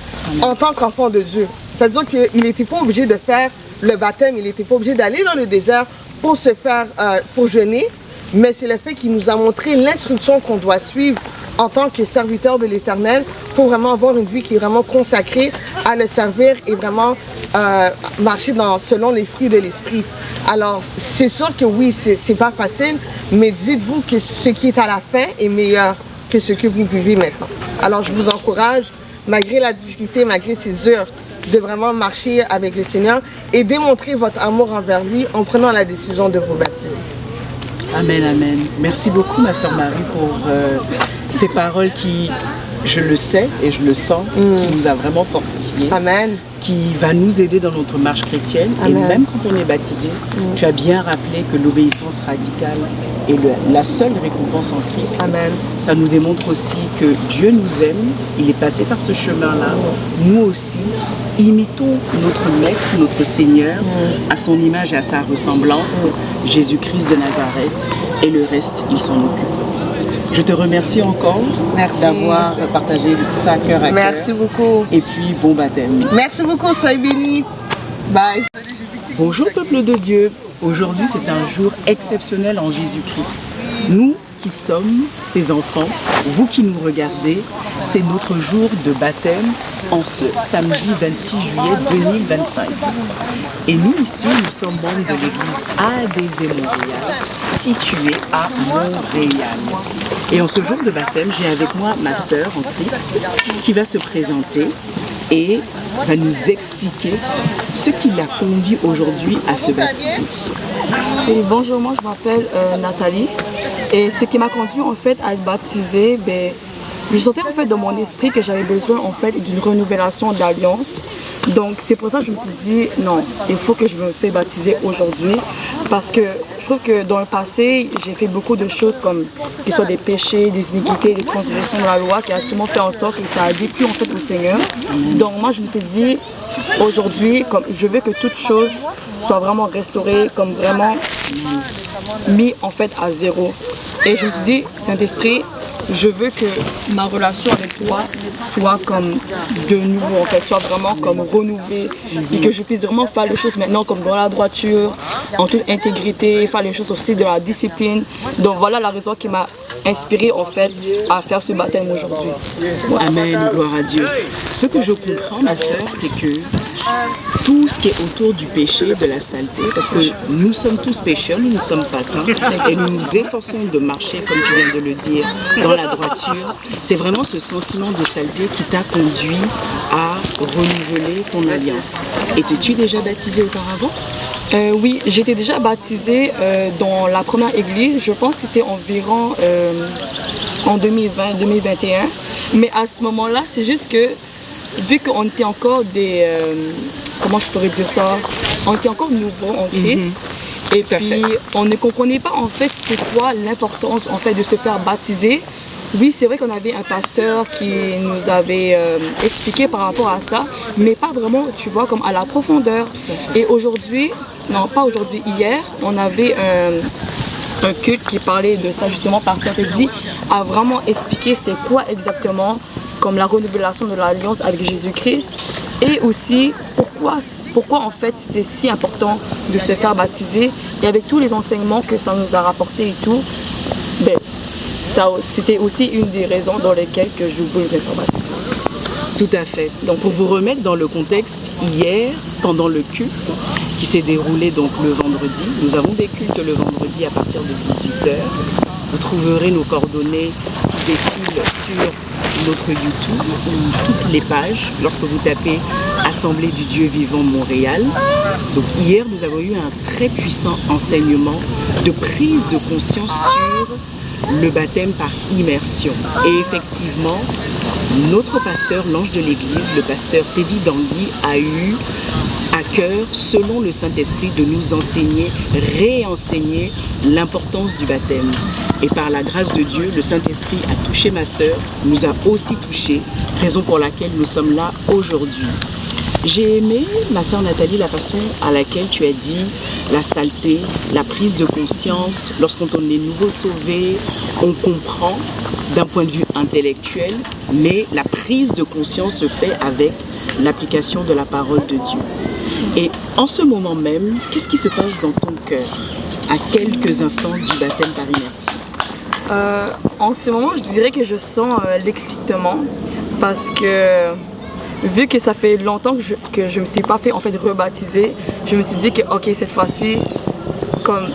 en tant qu'enfant de Dieu. C'est-à-dire qu'il n'était pas obligé de faire le baptême, il n'était pas obligé d'aller dans le désert pour se faire, pour jeûner, mais c'est le fait qu'il nous a montré l'instruction qu'on doit suivre en tant que serviteur de l'Éternel pour vraiment avoir une vie qui est vraiment consacrée à le servir et vraiment marcher selon les fruits de l'Esprit. Alors, c'est sûr que oui, c'est pas facile, mais dites-vous que ce qui est à la fin est meilleur que ce que vous vivez maintenant. Alors, je vous encourage, malgré la difficulté, malgré ces heures, de vraiment marcher avec le Seigneur et démontrer votre amour envers lui en prenant la décision de vous baptiser. Amen, amen. Merci beaucoup, ma sœur Marie, pour ces paroles qui, je le sais et je le sens, qui nous a vraiment fortifiés. Amen. Qui va nous aider dans notre marche chrétienne. Amen. Et même quand on est baptisé, tu as bien rappelé que l'obéissance radicale est la seule récompense en Christ. Amen. Ça nous démontre aussi que Dieu nous aime, il est passé par ce chemin-là. Nous aussi, imitons notre Maître, notre Seigneur, à son image et à sa ressemblance, Jésus-Christ de Nazareth, et le reste, il s'en occupe. Je te remercie encore d'avoir partagé ça cœur à cœur. Merci beaucoup. Et puis, bon baptême. Merci beaucoup, soyez bénis. Bye. Bonjour peuple de Dieu. Aujourd'hui, c'est un jour exceptionnel en Jésus-Christ. Nous qui sommes ses enfants, vous qui nous regardez, c'est notre jour de baptême en ce samedi 26 juillet 2025. Et nous ici, nous sommes membres de l'église ADV Montréal, située à Montréal. Et en ce jour de baptême, j'ai avec moi ma sœur en Christ qui va se présenter et va nous expliquer ce qui l'a conduit aujourd'hui à se baptiser. Et bonjour, moi je m'appelle Nathalie et ce qui m'a conduit en fait à être baptisée, je sentais en fait dans mon esprit que j'avais besoin en fait d'une renouvellation d'alliance. Donc c'est pour ça que je me suis dit non, il faut que je me fais baptiser aujourd'hui parce que je trouve que dans le passé j'ai fait beaucoup de choses comme que ce soit des péchés, des iniquités, des transgressions de la loi qui a sûrement fait en sorte que ça a déplu en fait au Seigneur. Donc moi je me suis dit aujourd'hui comme je veux que toute chose soit vraiment restaurée, comme vraiment mis en fait à zéro. Et je me suis dit Saint-Esprit, je veux que ma relation avec toi soit comme de nouveau, en fait, soit vraiment comme renouvelée et que je puisse vraiment faire les choses maintenant comme dans la droiture, en toute intégrité, faire les choses aussi de la discipline. Donc voilà la raison qui m'a inspirée en fait à faire ce baptême aujourd'hui. Amen, gloire à Dieu. Ce que je comprends, ma sœur, c'est que tout ce qui est autour du péché, de la saleté, parce que nous sommes tous pécheurs, nous ne sommes pas saints, et nous nous efforçons de marcher, comme tu viens de le dire, dans la droiture. C'est vraiment ce sentiment de saleté qui t'a conduit à renouveler ton alliance. Étais-tu déjà baptisé auparavant? Oui, j'étais déjà baptisée dans la première église, je pense que c'était environ en 2020-2021. Mais à ce moment-là, c'est juste que, vu qu'on était encore comment je pourrais dire ça, on était encore nouveau en Christ. Et puis, on ne comprenait pas en fait c'était quoi l'importance en fait de se faire baptiser. Oui, c'est vrai qu'on avait un pasteur qui nous avait expliqué par rapport à ça, mais pas vraiment, tu vois, comme à la profondeur. Et aujourd'hui, non pas aujourd'hui, hier, on avait un culte qui parlait de ça justement, Pasteur Teddy a vraiment expliqué c'était quoi exactement comme la renouvelation de l'alliance avec Jésus-Christ et aussi pourquoi en fait c'était si important de se faire baptiser et avec tous les enseignements que ça nous a rapporté et tout, c'était aussi une des raisons dans lesquelles que je voulais me faire baptiser. Tout à fait. Donc pour vous remettre dans le contexte, hier, pendant le culte qui s'est déroulé donc le vendredi, nous avons des cultes le vendredi à partir de 18h. Vous trouverez nos coordonnées qui défilent sur notre YouTube ou toutes les pages lorsque vous tapez Assemblée du Dieu vivant Montréal. Donc hier, nous avons eu un très puissant enseignement de prise de conscience sur le baptême par immersion. Et effectivement, notre pasteur, l'ange de l'église, le pasteur Teddy Dangui, a eu à cœur, selon le Saint-Esprit, de nous enseigner, réenseigner l'importance du baptême. Et par la grâce de Dieu, le Saint-Esprit a touché ma sœur, nous a aussi touché, raison pour laquelle nous sommes là aujourd'hui. J'ai aimé, ma sœur Nathalie, la façon à laquelle tu as dit la saleté, la prise de conscience. Lorsqu'on est nouveau sauvé, on comprend d'un point de vue intellectuel, mais la prise de conscience se fait avec l'application de la parole de Dieu. Et en ce moment même, qu'est-ce qui se passe dans ton cœur à quelques instants du baptême par immersion? En ce moment, je dirais que je sens l'excitement parce que vu que ça fait longtemps que je me suis pas fait en fait rebaptiser, je me suis dit que ok, cette fois-ci, comme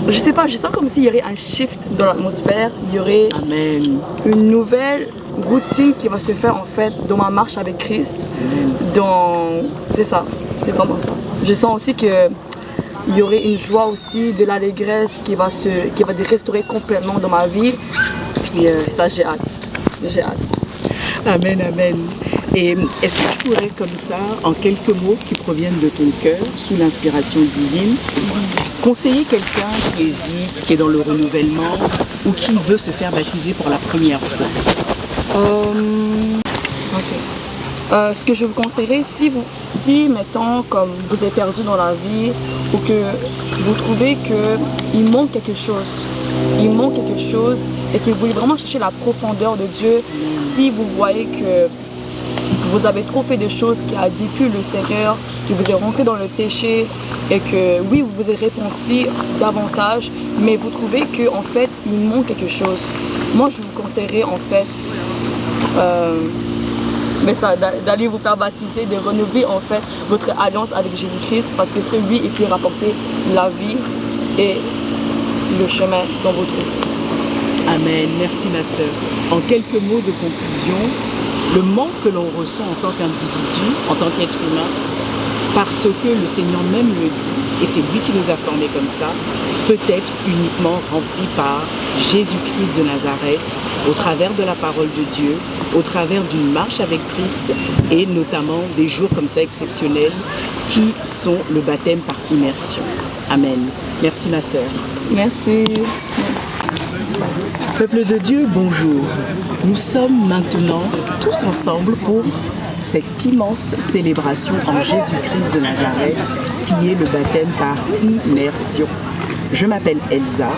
je sais pas, je sens comme s'il y aurait un shift dans l'atmosphère, il y aurait Amen. une nouvelle routine qui va se faire en fait dans ma marche avec Christ. C'est ça, c'est vraiment ça. Je sens aussi que il y aurait une joie aussi, de l'allégresse qui va restaurer complètement dans ma vie. Puis ça, j'ai hâte. J'ai hâte. Amen, amen. Et est-ce que tu pourrais comme ça, en quelques mots qui proviennent de ton cœur, sous l'inspiration divine, conseiller quelqu'un qui hésite, qui est dans le renouvellement ou qui veut se faire baptiser pour la première fois? Ce que je vous conseillerais, si mettons, comme vous êtes perdu dans la vie ou que vous trouvez qu'il manque quelque chose, et que vous voulez vraiment chercher la profondeur de Dieu, si vous voyez que vous avez trop fait des choses qui a déplu le Seigneur, que vous êtes rentré dans le péché et que oui, vous vous êtes repenti davantage, mais vous trouvez qu'en fait, il manque quelque chose. Moi, je vous conseillerais en fait d'aller vous faire baptiser, de renouveler en fait votre alliance avec Jésus-Christ parce que c'est lui qui peut rapporter la vie et le chemin dans votre vie. Amen. Merci ma sœur. En quelques mots de conclusion, le manque que l'on ressent en tant qu'individu, en tant qu'être humain, parce que le Seigneur même le dit, et c'est lui qui nous a formés comme ça, peut être uniquement rempli par Jésus-Christ de Nazareth, au travers de la parole de Dieu, au travers d'une marche avec Christ, et notamment des jours comme ça exceptionnels, qui sont le baptême par immersion. Amen. Merci ma sœur. Merci. Peuple de Dieu, bonjour. Nous sommes maintenant tous ensemble pour cette immense célébration en Jésus-Christ de Nazareth qui est le baptême par immersion. Je m'appelle Elsa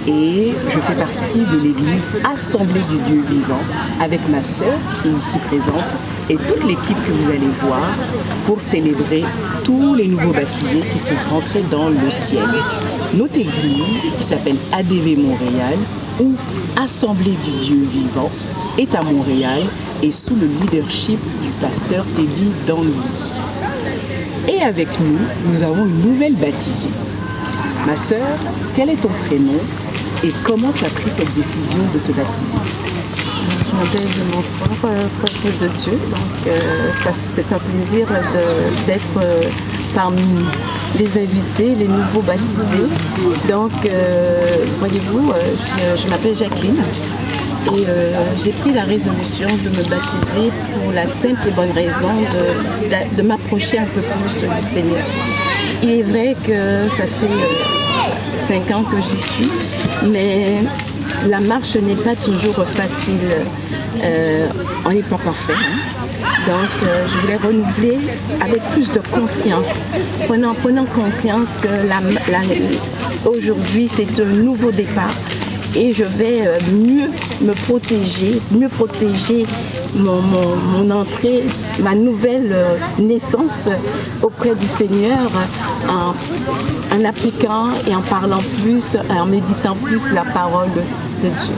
et je fais partie de l'église Assemblée du Dieu vivant avec ma sœur qui est ici présente et toute l'équipe que vous allez voir pour célébrer tous les nouveaux baptisés qui sont rentrés dans le ciel. Notre église qui s'appelle ADV Montréal ou Assemblée du Dieu vivant est à Montréal et sous le leadership du pasteur Teddy Danlouis. Et avec nous, nous avons une nouvelle baptisée. Ma sœur, quel est ton prénom et comment tu as pris cette décision de te baptiser? Je m'appelle Bonsoir, peuple de Dieu. Donc, c'est un plaisir d'être parmi les invités, les nouveaux baptisés. Donc, voyez-vous, je m'appelle Jacqueline et j'ai pris la résolution de me baptiser pour la simple et bonne raison de m'approcher un peu plus du Seigneur. Il est vrai que ça fait 5 ans que j'y suis, mais la marche n'est pas toujours facile. On n'est pas parfait. Donc, je voulais renouveler avec plus de conscience, prenant conscience que aujourd'hui, c'est un nouveau départ et je vais mieux me protéger, mon entrée, ma nouvelle naissance auprès du Seigneur en appliquant et en parlant plus, en méditant plus la parole de Dieu.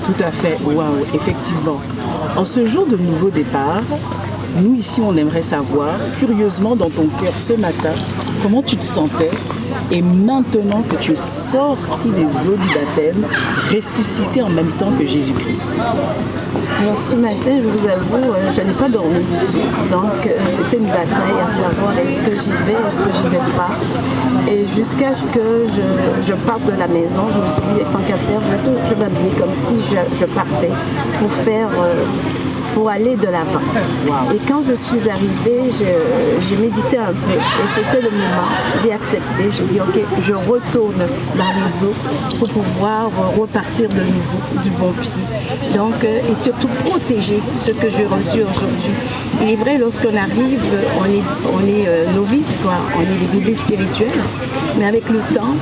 Tout à fait, waouh, effectivement. En ce jour de nouveau départ, nous ici on aimerait savoir, curieusement dans ton cœur ce matin, comment tu te sentais et maintenant que tu es sorti des eaux du baptême, ressuscité en même temps que Jésus-Christ. Alors ce matin, je vous avoue, je n'ai pas dormi du tout. Donc c'était une bataille à savoir est-ce que j'y vais, est-ce que j'y vais pas. Et jusqu'à ce que je parte de la maison, je me suis dit, tant qu'à faire, je vais m'habiller comme si je partais pour faire pour aller de l'avant. Et quand je suis arrivée, j'ai médité un peu et c'était le moment. J'ai accepté, j'ai dit ok, je retourne dans les eaux pour pouvoir repartir de nouveau du bon pied. Donc, et surtout protéger ce que j'ai reçu aujourd'hui. Il est vrai, lorsqu'on arrive, on est novice, quoi. On est des bébés spirituels, mais avec le temps,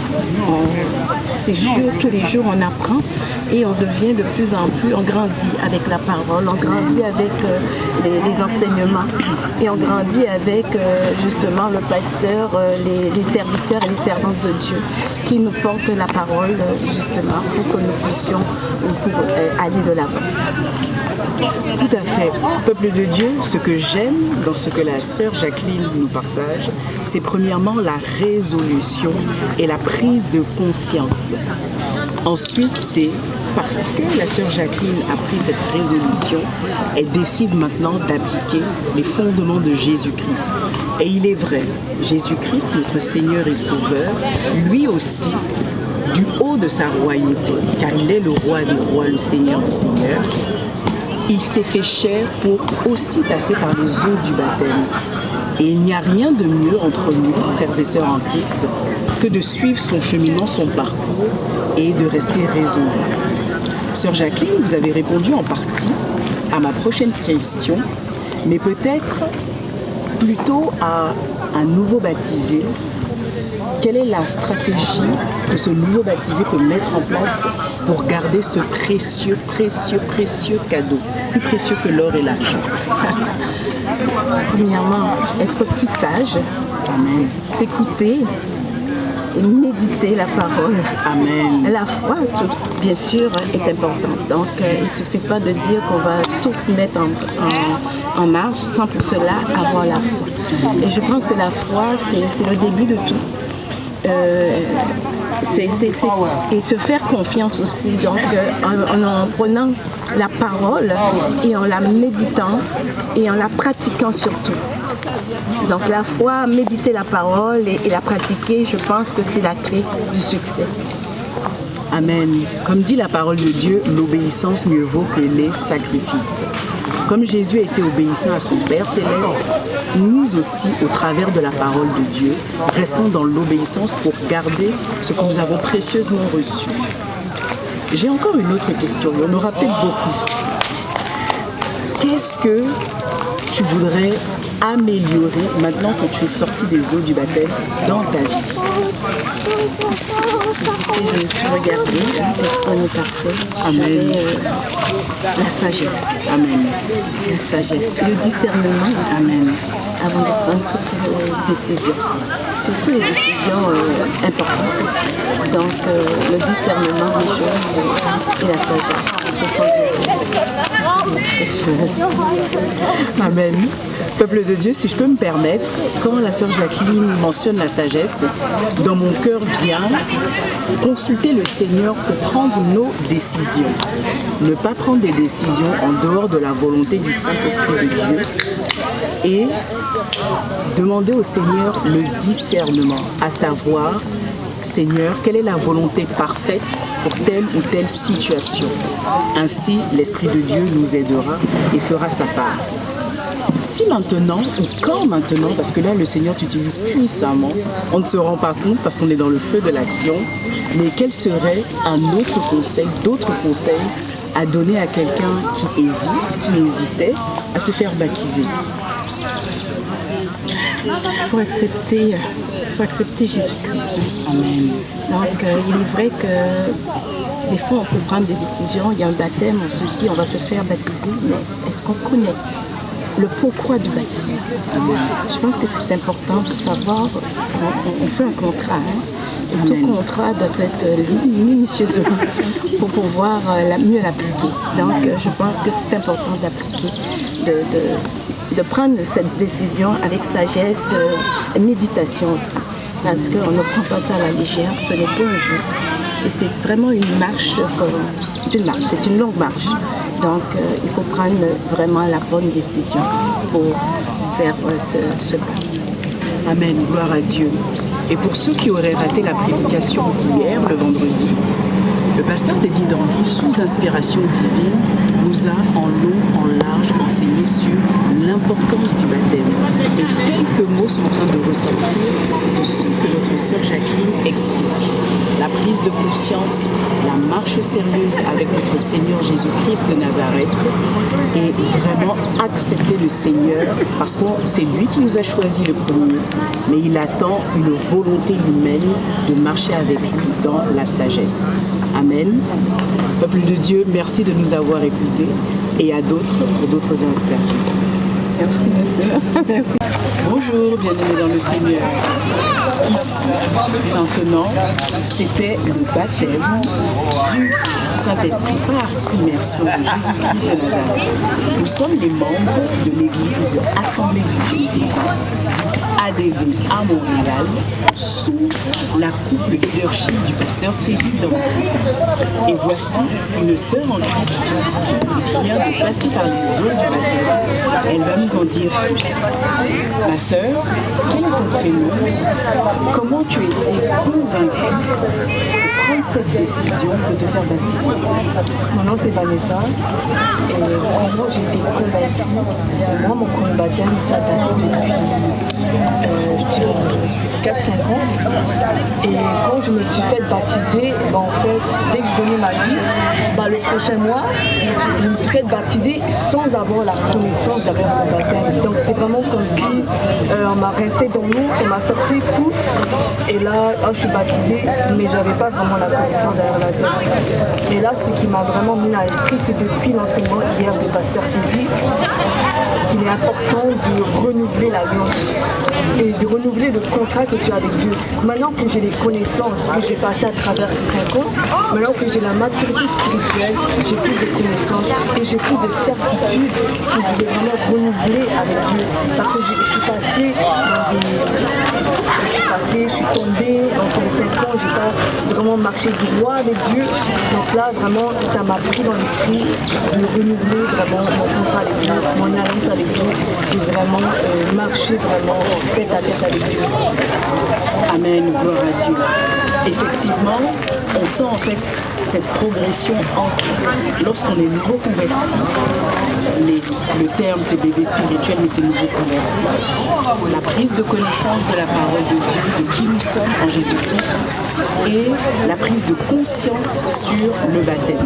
tous les jours, on apprend et on devient de plus en plus, on grandit avec la parole, on grandit avec les enseignements et on grandit avec justement le pasteur, les serviteurs et les servantes de Dieu qui nous portent la parole justement pour que nous puissions aller de l'avant. Tout à fait. Peuple de Dieu, ce que j'aime dans ce que la sœur Jacqueline nous partage, c'est premièrement la résolution et la prise de conscience. Ensuite, c'est parce que la sœur Jacqueline a pris cette résolution, elle décide maintenant d'appliquer les fondements de Jésus-Christ. Et il est vrai, Jésus-Christ, notre Seigneur et Sauveur, lui aussi, du haut de sa royauté, car il est le roi des rois, le Seigneur des seigneurs, il s'est fait chair pour aussi passer par les eaux du baptême. Et il n'y a rien de mieux entre nous, frères et sœurs en Christ, que de suivre son cheminement, son parcours et de rester raisonnable. Sœur Jacqueline, vous avez répondu en partie à ma prochaine question, mais peut-être plutôt à un nouveau baptisé. Quelle est la stratégie que ce nouveau baptisé peut mettre en place pour garder ce précieux cadeau, plus précieux que l'or et l'argent? Premièrement, être plus sage, Amen. s'écouter et méditer la parole. Amen. La foi, bien sûr, est importante. Donc, il ne suffit pas de dire qu'on va tout mettre en marche sans pour cela avoir la foi. Et je pense que la foi, c'est le début de tout. Et se faire confiance aussi, donc en prenant la parole et en la méditant et en la pratiquant surtout. Donc la foi, méditer la parole et la pratiquer, je pense que c'est la clé du succès. Amen. Comme dit la parole de Dieu, l'obéissance mieux vaut que les sacrifices. Comme Jésus a été obéissant à son Père céleste, nous aussi, au travers de la parole de Dieu, restons dans l'obéissance pour garder ce que nous avons précieusement reçu. J'ai encore une autre question, on aura peut-être beaucoup. Qu'est-ce que tu voudrais améliorer maintenant que tu es sorti des eaux du baptême dans ta vie? Je me suis regardée, personne n'est parfait. Amen. La sagesse. Amen. La sagesse. Le discernement aussi. Amen. Avant de prendre toutes les décisions. Surtout les décisions importantes. Donc le discernement des choses et la sagesse. Ce sont des Amen. Peuple de Dieu, si je peux me permettre, quand la sœur Jacqueline mentionne la sagesse, dans mon cœur vient consulter le Seigneur pour prendre nos décisions. Ne pas prendre des décisions en dehors de la volonté du Saint-Esprit de Dieu et demander au Seigneur le discernement, à savoir, Seigneur, quelle est la volonté parfaite pour telle ou telle situation. Ainsi, l'Esprit de Dieu nous aidera et fera sa part. Si maintenant, ou quand maintenant, parce que là le Seigneur t'utilise puissamment, on ne se rend pas compte parce qu'on est dans le feu de l'action, mais quel serait un autre conseil, d'autres conseils à donner à quelqu'un qui hésite, qui hésitait à se faire baptiser? Il faut accepter Jésus-Christ. Amen. Donc il est vrai que des fois on peut prendre des décisions, il y a un baptême, on se dit on va se faire baptiser, mais est-ce qu'on connaît le pourquoi du baptême? Je pense que c'est important de savoir, on fait un contrat, hein, et tout contrat doit être minutieusement pour pouvoir mieux l'appliquer. Donc je pense que c'est important d'appliquer, de prendre cette décision avec sagesse et méditation aussi. Parce qu'on ne prend pas ça à la légère, ce n'est pas un jeu. Et c'est vraiment une marche, c'est une longue marche. Donc il faut prendre vraiment la bonne décision pour faire ce pas. Amen, gloire à Dieu. Et pour ceux qui auraient raté la prédication hier, le vendredi, le pasteur Teddy Dandy, sous inspiration divine, nous a en long, en large, en sérieuse avec notre Seigneur Jésus-Christ de Nazareth et vraiment accepter le Seigneur parce que c'est lui qui nous a choisi le premier, mais il attend une volonté humaine de marcher avec lui dans la sagesse. Amen. Peuple de Dieu, merci de nous avoir écoutés et à d'autres pour d'autres interviews. Merci, monsieur. Merci. Bonjour, bienvenue dans le Seigneur. Ici, maintenant, c'était le baptême du Saint-Esprit par immersion de Jésus-Christ de Nazareth. Nous sommes les membres de l'Église Assemblée du Dieu vivant, dite ADV à Montréal, sous la coupe leadership du pasteur Teddy Dambou. Et voici une sœur en Christ qui vient de passer par les eaux du baptême. Elle va nous en dire plus. Ma sœur, quel est ton prénom? Comment tu as été convaincue de prendre cette décision de te faire baptiser? Mon nom c'est Vanessa et vraiment j'ai été convaincue. Moi mon premier baptême ça date depuis 4-5 ans et quand je me suis fait baptiser, en fait dès que je donnais ma vie, le prochain mois je me suis fait baptiser sans avoir la connaissance derrière mon baptême. Donc c'était vraiment comme si on m'a rincé dans l'eau, on m'a sorti, pouf, et là je suis baptisée mais j'avais pas vraiment la connaissance derrière la tête. Et là ce qui m'a vraiment mis à l'esprit, c'est depuis l'enseignement hier du pasteur Tizi qu'il est important de renouveler l'alliance et de renouveler le contrat que tu as avec Dieu. Maintenant que j'ai les connaissances que j'ai passées à travers ces 5 ans, maintenant que j'ai la maturité spirituelle, j'ai plus de connaissances et j'ai plus de certitude que je vais vraiment renouveler avec Dieu. Parce que je suis passée dans des... je suis tombée entre les 5 ans, j'ai pas vraiment marché droit avec Dieu. Donc là, vraiment, ça m'a pris dans l'esprit de renouveler vraiment mon contrat avec Dieu, mon alliance avec Dieu et vraiment marcher vraiment tête à tête avec Dieu. Amen, gloire à Dieu. Effectivement, on sent en fait cette progression lorsqu'on est nouveau converti. Le terme c'est bébé spirituel, mais c'est nouveau converti. La prise de connaissance de la parole de Dieu, de qui nous sommes en Jésus-Christ, et la prise de conscience sur le baptême.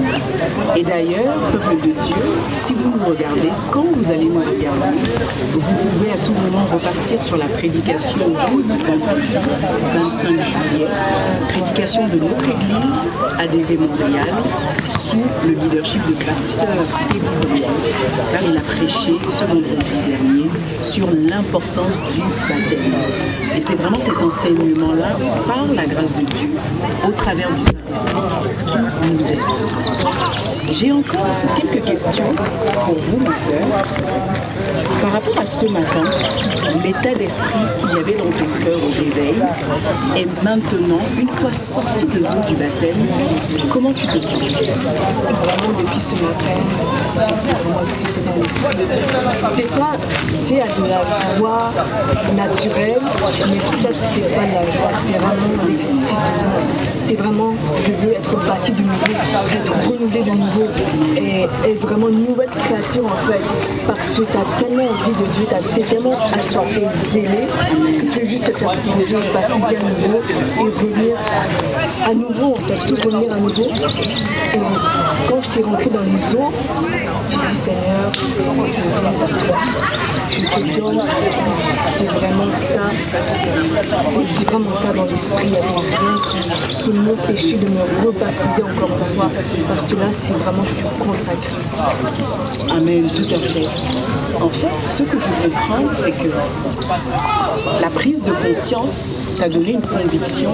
Et d'ailleurs, peuple de Dieu, si vous nous regardez, quand vous allez nous regarder, vous pouvez à tout moment repartir sur la prédication du vendredi 25 juillet, prédication de notre église ADV Montréal, sous le leadership de pasteur Teddy Dambou, car il a prêché ce vendredi dernier sur l'importance du baptême. Et c'est vraiment cet enseignement-là, par la grâce de Dieu, au travers du Saint-Esprit, qui nous aide. J'ai encore quelques questions pour vous, ma sœur. Par rapport à ce matin, l'état d'esprit, ce qu'il y avait dans ton cœur au réveil, et maintenant, une fois sorti des eaux du baptême, comment tu te sens? Vraiment, depuis ce matin, vraiment excitée dans l'esprit. C'était pas, tu sais, de la joie naturelle, mais ça, c'était pas de la joie, c'était vraiment l'excitement. C'était vraiment, je veux être bâti de nouveau, être renouvelé de nouveau, et vraiment une nouvelle créature en fait, parce que tu as tellement envie de Dieu, tu es tellement assoiffé, zélé, que tu veux juste te faire plonger, baptiser à nouveau, et revenir à nouveau, en fait, tout revenir à nouveau. Et quand je t'ai rentré dans les eaux, j'ai dit Seigneur, je viens vers toi, je te donne, c'est vraiment ça, c'est vraiment ça dans l'esprit, il n'y avait rien qui m'empêchait de me rebaptiser encore une fois, parce que là c'est vraiment, je suis consacrée. Amen, tout à fait. En fait, ce que je comprends, c'est que la prise de conscience t'a donné une conviction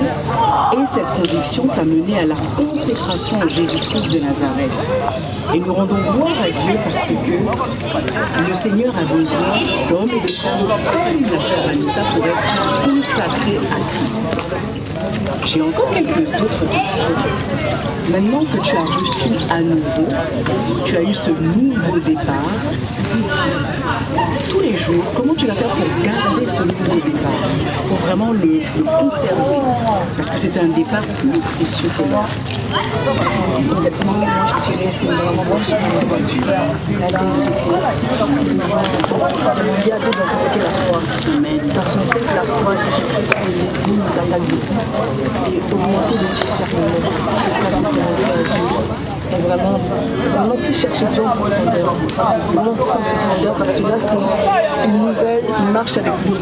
et cette conviction t'a mené à la consécration en Jésus-Christ de Nazareth. Et nous rendons gloire à Dieu parce que le Seigneur a besoin d'hommes et de femmes comme la sœur Vanessa pour être consacrés à Christ. J'ai encore quelques autres questions. Maintenant que tu as reçu à nouveau, tu as eu ce nouveau départ, tous les jours, comment tu vas faire pour garder ce nouveau départ, pour vraiment vraiment le conserver, parce que c'est un départ plus précieux que l'autre. Honnêtement, moi je dirais c'est vraiment moi je il y a deux d'emporter la foi. Parce qu'on sait que la foi c'est quelque chose qui nous attaque beaucoup. Et augmenter le discernement, c'est ça qui demande à Dieu. Et vraiment tout chercher Dieu en profondeur. Vraiment tout en profondeur parce que là c'est une nouvelle marche avec lui,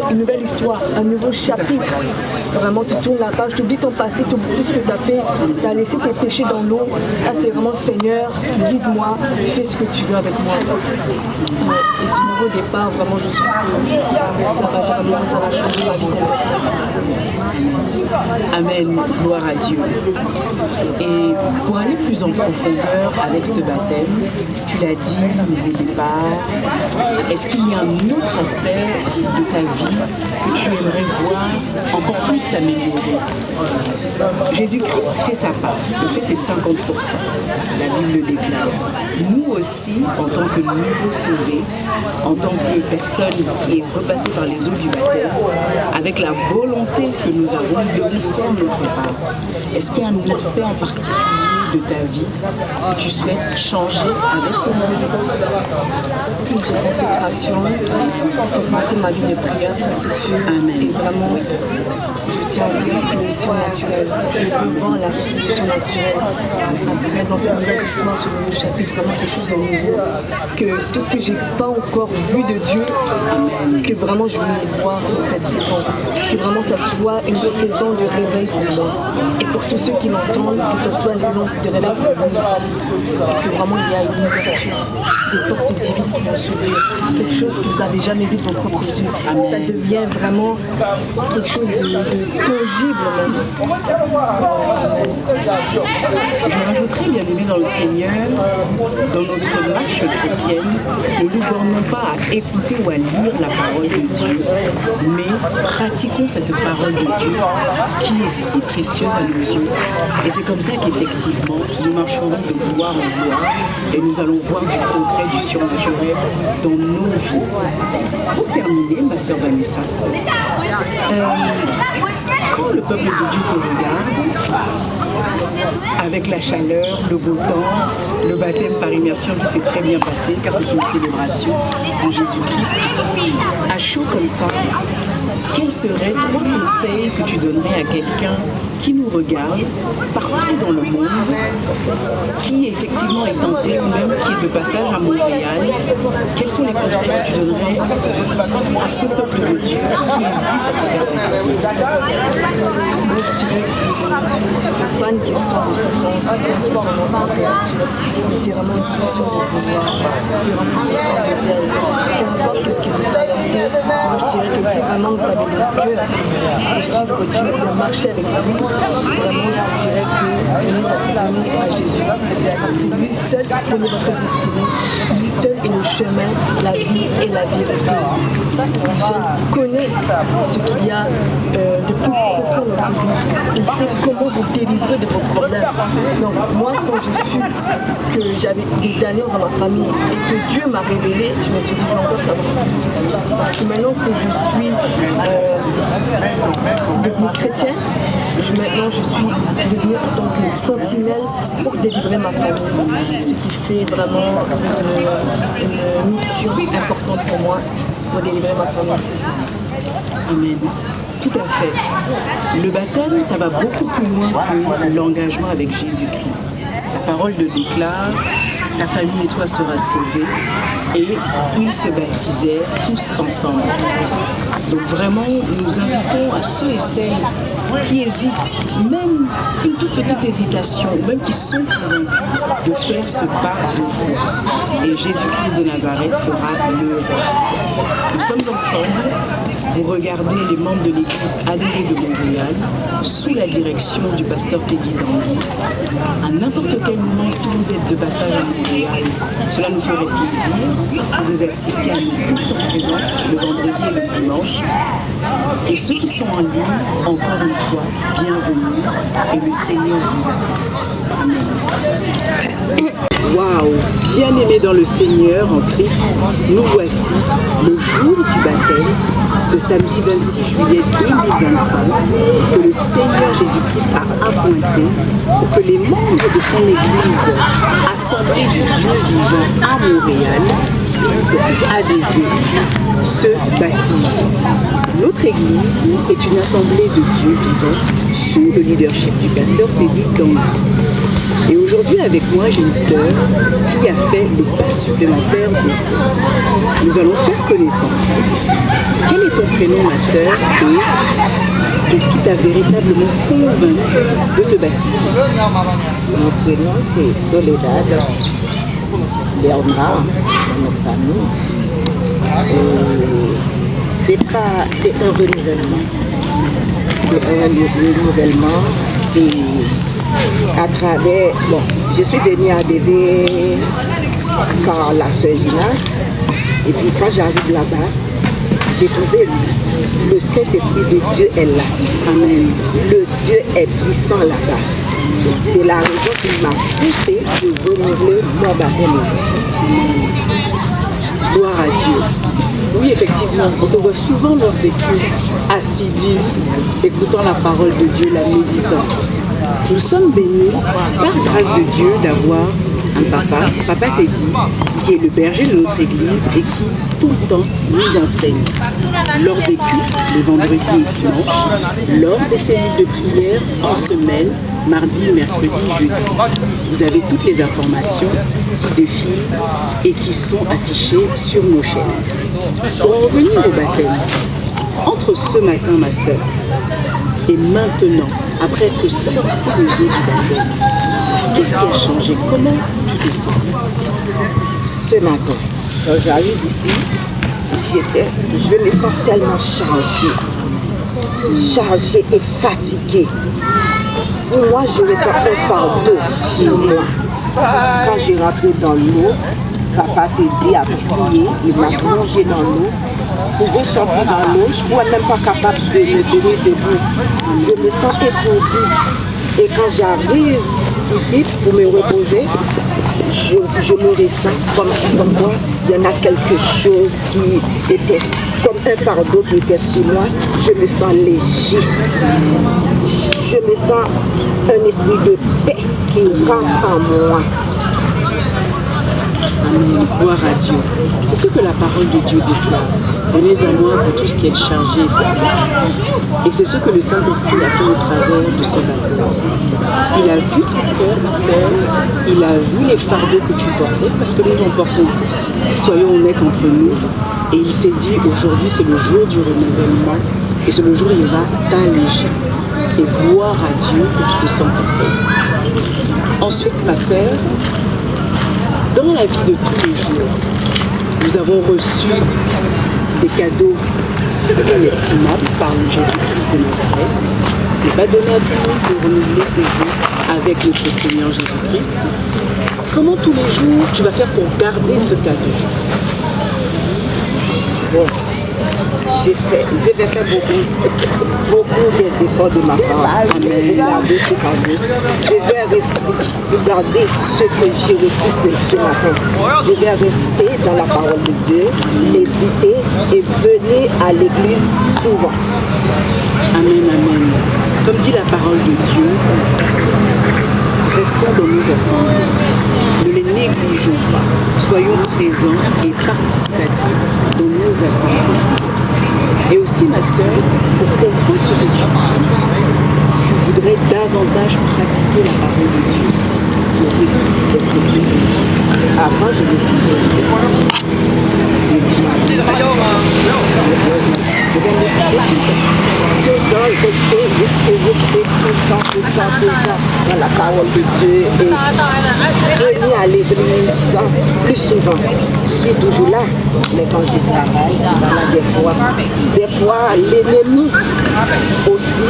une nouvelle histoire, un nouveau chapitre. Vraiment tu tournes la page, tu oublies ton passé, tu oublies tout ce que tu as fait, tu as laissé tes péchés dans l'eau. Là c'est vraiment Seigneur, guide-moi, fais ce que tu veux avec moi. Ouais. Et ce nouveau départ, vraiment je suis que ça va changer ma vie. Amen, gloire à Dieu. Et pour aller plus en profondeur avec ce baptême, tu l'as dit, nouveau départ, est-ce qu'il y a un autre aspect de ta vie que tu aimerais voir encore plus s'améliorer? Jésus-Christ fait sa part, il fait ses 50%. La Bible le déclare. Nous aussi, en tant que nouveaux sauvés, en tant que personne qui est repassée par les eaux du baptême, avec la volonté que nous avons de refaire notre part, est-ce qu'il y a un aspect en particulier de ta vie que tu souhaites changer avec ce nouveau départ? Plus de consécration, augmenter ma vie de prière, ça c'est sûr. Amen. Et vraiment, je tiens à dire que le surnaturel, je veux voir la surnaturelle après dans cette nouvelle histoire, ce nouveau chapitre, vraiment quelque chose de nouveau. Que tout ce que j'ai pas encore vu de Dieu, que vraiment je veux le voir dans cette saison. Que vraiment ça soit une saison de réveil pour moi. Et pour tous ceux qui m'entendent, que ce soit une saison de réveil pour vous aussi. Que vraiment il y a une ouverture, des portes divines qui vont s'ouvrir. Quelque chose que vous n'avez jamais vu de vos propres yeux. Ça devient vraiment quelque chose de tangible même. Je rajouterais, bien aimé dans le Seigneur, dans notre marche chrétienne, ne nous bornons pas à écouter ou à lire la parole de Dieu, mais pratiquons cette parole de Dieu qui est si précieuse à nos yeux. Et c'est comme ça qu'effectivement, nous marcherons de gloire en gloire et nous allons voir du progrès, du surnaturel dans nos vies. Pour terminer, ma sœur Vanessa, quand le peuple de Dieu te regarde, avec la chaleur, le beau temps, le baptême par immersion qui s'est très bien passé, car c'est une célébration de Jésus-Christ, à chaud comme ça, quels seraient 3 conseils que tu donnerais à quelqu'un qui nous regarde partout dans le monde, qui effectivement est tenté ou même qui est de passage à Montréal? Quels sont les conseils que tu donnerais à ce peuple de Dieu qui hésite à se faire baptiser? Moi je dirais que c'est pas une question de saison, c'est pas une question de température, mais c'est vraiment une question de pouvoir, c'est vraiment une question de zèle. Peu importe ce que vous traversez, moi je dirais que si vraiment vous avez le cœur de suivre Dieu, de marcher avec lui, vraiment je dirais que venez à Jésus. C'est lui seul qui connaît votre destinée, lui seul est le chemin, la vie et la vérité. Lui seul connaît ce qu'il y a de plus profond dans votre vie. Il sait comment vous délivrer de vos problèmes. Donc moi quand j'ai su que j'avais des alliances dans ma famille et que Dieu m'a révélé, je me suis dit je vais encore savoir plus. Parce que maintenant que je suis devenue chrétienne, maintenant je suis devenue en tant que sentinelle pour délivrer ma famille. Ce qui fait vraiment une mission importante pour moi pour délivrer ma famille. Amen. Tout à fait. Le baptême, ça va beaucoup plus loin que l'engagement avec Jésus-Christ. La parole le déclare, ta famille et toi sera sauvée. Et ils se baptisaient tous ensemble. Donc vraiment, nous invitons à ceux et celles qui hésitent, même une toute petite hésitation, même qui sont convaincus de faire ce pas de foi. Et Jésus-Christ de Nazareth fera le reste. Nous sommes ensemble. Vous regardez les membres de l'église adhérée de Montréal sous la direction du pasteur Teddy Dandy. À n'importe quel moment, si vous êtes de passage à Montréal, cela nous ferait plaisir que vous assistiez à nos cultes en présence le vendredi et le dimanche. Et ceux qui sont en ligne, encore une fois, bienvenue et le Seigneur vous attend. Amen. Waouh, bien-aimés dans le Seigneur en Christ, nous voici le jour du baptême, ce samedi 26 juillet 2025, que le Seigneur Jésus-Christ a appointé pour que les membres de son Église, Assemblée du Dieu vivant à Montréal, dite ADV, se baptisent. Notre Église est une assemblée de Dieu vivant sous le leadership du pasteur Teddy Dong. Et aujourd'hui, avec moi, j'ai une sœur qui a fait le pas supplémentaire de foi. Nous allons faire connaissance. Quel est ton prénom, ma sœur, et qu'est-ce qui t'a véritablement convaincu de te baptiser? Mon prénom, c'est Soledad Bernard, dans notre famille. C'est un renouvellement. C'est un renouvellement. C'est à travers. Bon, je suis venue à DV par la sœur Gina. Et puis quand j'arrive là-bas, j'ai trouvé le Saint-Esprit de Dieu est là. Amen. Le Dieu est puissant là-bas. C'est la raison qui m'a poussée de renouveler mon baptême aujourd'hui. Gloire à Dieu. Oui, effectivement, on te voit souvent lors des cultes assidus, écoutant la parole de Dieu, la méditant. Nous sommes bénis, par grâce de Dieu, d'avoir un Papa Teddy, qui est le berger de notre église et qui, tout le temps, nous enseigne. Lors des cultes, les vendredis et dimanches, lors des cellules de prière, en semaine, mardi, mercredi, jeudi. Vous avez toutes les informations qui défilent et qui sont affichées sur nos chaînes. Pour en revenir au baptême, entre ce matin, ma sœur, et maintenant, après être sortie des eaux du baptême, qu'est-ce qui a changé? Comment tu te sens? Ce matin, quand j'arrive ici, je me sens tellement chargée et fatiguée. Pour moi, je ressens un fardeau sur moi. Quand j'ai rentré dans l'eau, Papa Teddy a prié, il m'a plongé dans l'eau. Pour ressortir dans l'eau, je ne pourrais même pas capable de me tenir debout. Je me sens étourdie. Et quand j'arrive ici pour me reposer, je me ressens comme moi. Il y en a quelque chose qui était comme un fardeau qui était sur moi. Je me sens léger. Je me sens un esprit de paix qui rentre en moi. Amen. Gloire à Dieu. C'est ce que la parole de Dieu déclare. Venez à moi pour tout ce qui est chargé et fatigué. Et c'est ce que le Saint-Esprit a fait au travers de ce baptême. Il a vu ton cœur, ma sœur. Il a vu les fardeaux que tu portais, parce que nous en portons tous. Soyons honnêtes entre nous. Et il s'est dit, aujourd'hui c'est le jour du renouvellement. Et c'est le jour où il va t'alléger. Et gloire à Dieu que tu te sens paix. Ensuite, ma sœur, dans la vie de tous les jours, nous avons reçu des cadeaux inestimables par Jésus-Christ de Nazareth. Ce n'est pas donné à tout le monde de renouveler ses vies avec notre Seigneur Jésus-Christ. Comment tous les jours tu vas faire pour garder ce cadeau? Bon, je vais faire beaucoup des efforts de ma part. Je vais garder ce que j'ai reçu ce matin. Je vais rester dans la parole de Dieu, méditer et venir à l'église souvent. Amen, amen. Comme dit la parole de Dieu, restons dans nos assemblées. Ne les négligeons pas. Soyons présents et participatifs dans nos assemblées. Et aussi, ma sœur, pour comprendre ce que tu dis, tu voudrais davantage pratiquer la parole de Dieu. Qu'est-ce que tu dis? Avant, je vais rester tout le temps dans la parole de Dieu et venir à l'église plus souvent. Je suis toujours là, mais quand je travaille, souvent là, des fois l'ennemi aussi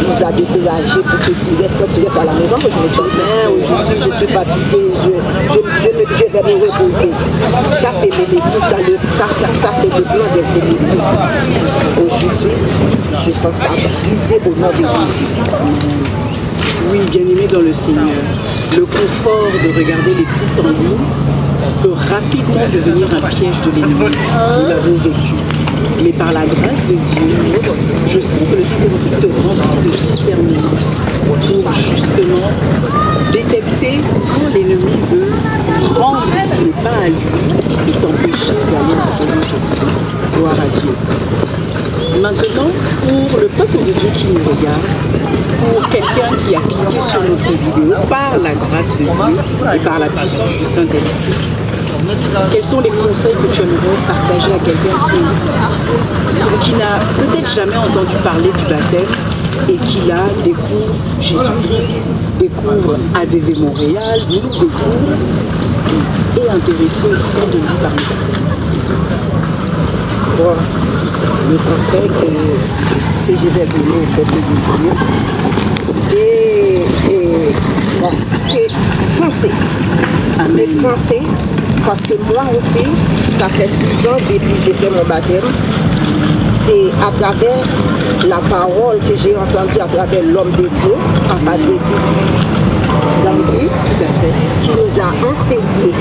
nous a découragés pour que tu restes à la maison. Je me sens bien, aujourd'hui je suis fatiguée, je vais me reposer. Ça c'est l'ennemi, ça c'est le plan des ennemis. Aujourd'hui, je pense à briser au nom de Jésus. Oui, bien-aimés dans le Seigneur. Le confort de regarder les cultes en ligne peut rapidement devenir un piège de l'ennemi. Nous l'avons vécu. Mais par la grâce de Dieu, je sens que le Saint-Esprit te remplit de discernement pour justement détecter quand l'ennemi veut prendre ce qui n'est pas à lui et t'empêcher d'aller dans ton objectif. Gloire à Dieu. Maintenant, pour le peuple de Dieu qui nous regarde, pour quelqu'un qui a cliqué sur notre vidéo par la grâce de Dieu et par la puissance du Saint-Esprit, quels sont les conseils que tu aimerais partager à quelqu'un qui hésite, qui n'a peut-être jamais entendu parler du baptême et qui là découvre Jésus-Christ, découvre ADV Montréal, nous découvre et est intéressé au fond de lui par le baptême? Bon, le conseil que je vais donner au peuple de Dieu, c'est foncer. C'est foncer. Parce que moi aussi, ça fait 6 ans depuis que j'ai fait mon baptême. C'est à travers la parole que j'ai entendue, à travers l'homme de Dieu, Papa Teddy Dangui, qui nous a enseigné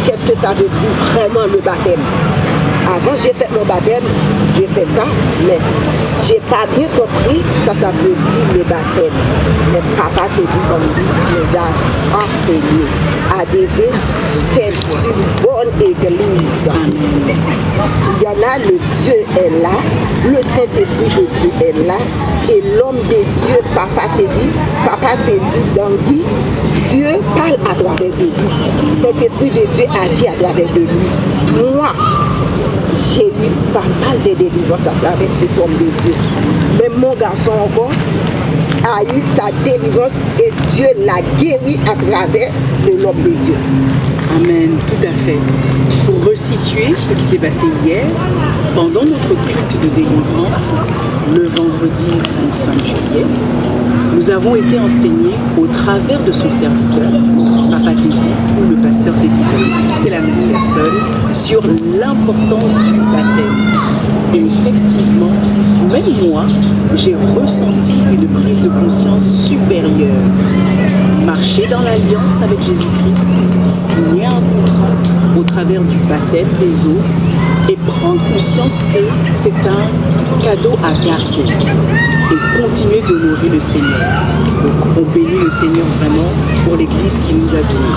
qu'est-ce que ça veut dire vraiment le baptême. Avant j'ai fait mon baptême, j'ai fait ça, mais j'ai pas bien compris ça veut dire le baptême. Mais Papa Teddy Dangui nous a enseigné. ADV, c'est une bonne église. Il y en a, le Dieu est là, le Saint-Esprit de Dieu est là, et l'homme de Dieu, Papa Teddy Dangui, Dieu parle à travers de lui. Saint-Esprit de Dieu agit à travers de lui. Moi, j'ai eu pas mal de délivrances à travers cet homme de Dieu. Mais mon garçon encore a eu sa délivrance et Dieu l'a guéri à travers de l'homme de Dieu. Amen, tout à fait. Pour resituer ce qui s'est passé hier, pendant notre culte de délivrance, le vendredi 25 juillet, nous avons été enseignés au travers de son serviteur, Papa Teddy, ou le pasteur Teddy, c'est la même personne, sur l'importance du baptême. Et effectivement, même moi, j'ai ressenti une prise de conscience supérieure. Marcher dans l'alliance avec Jésus-Christ, signer un contrat au travers du baptême des eaux et prendre conscience que c'est un cadeau à garder et continuer d'honorer le Seigneur. Donc on bénit le Seigneur vraiment pour l'église qu'il nous a donnée,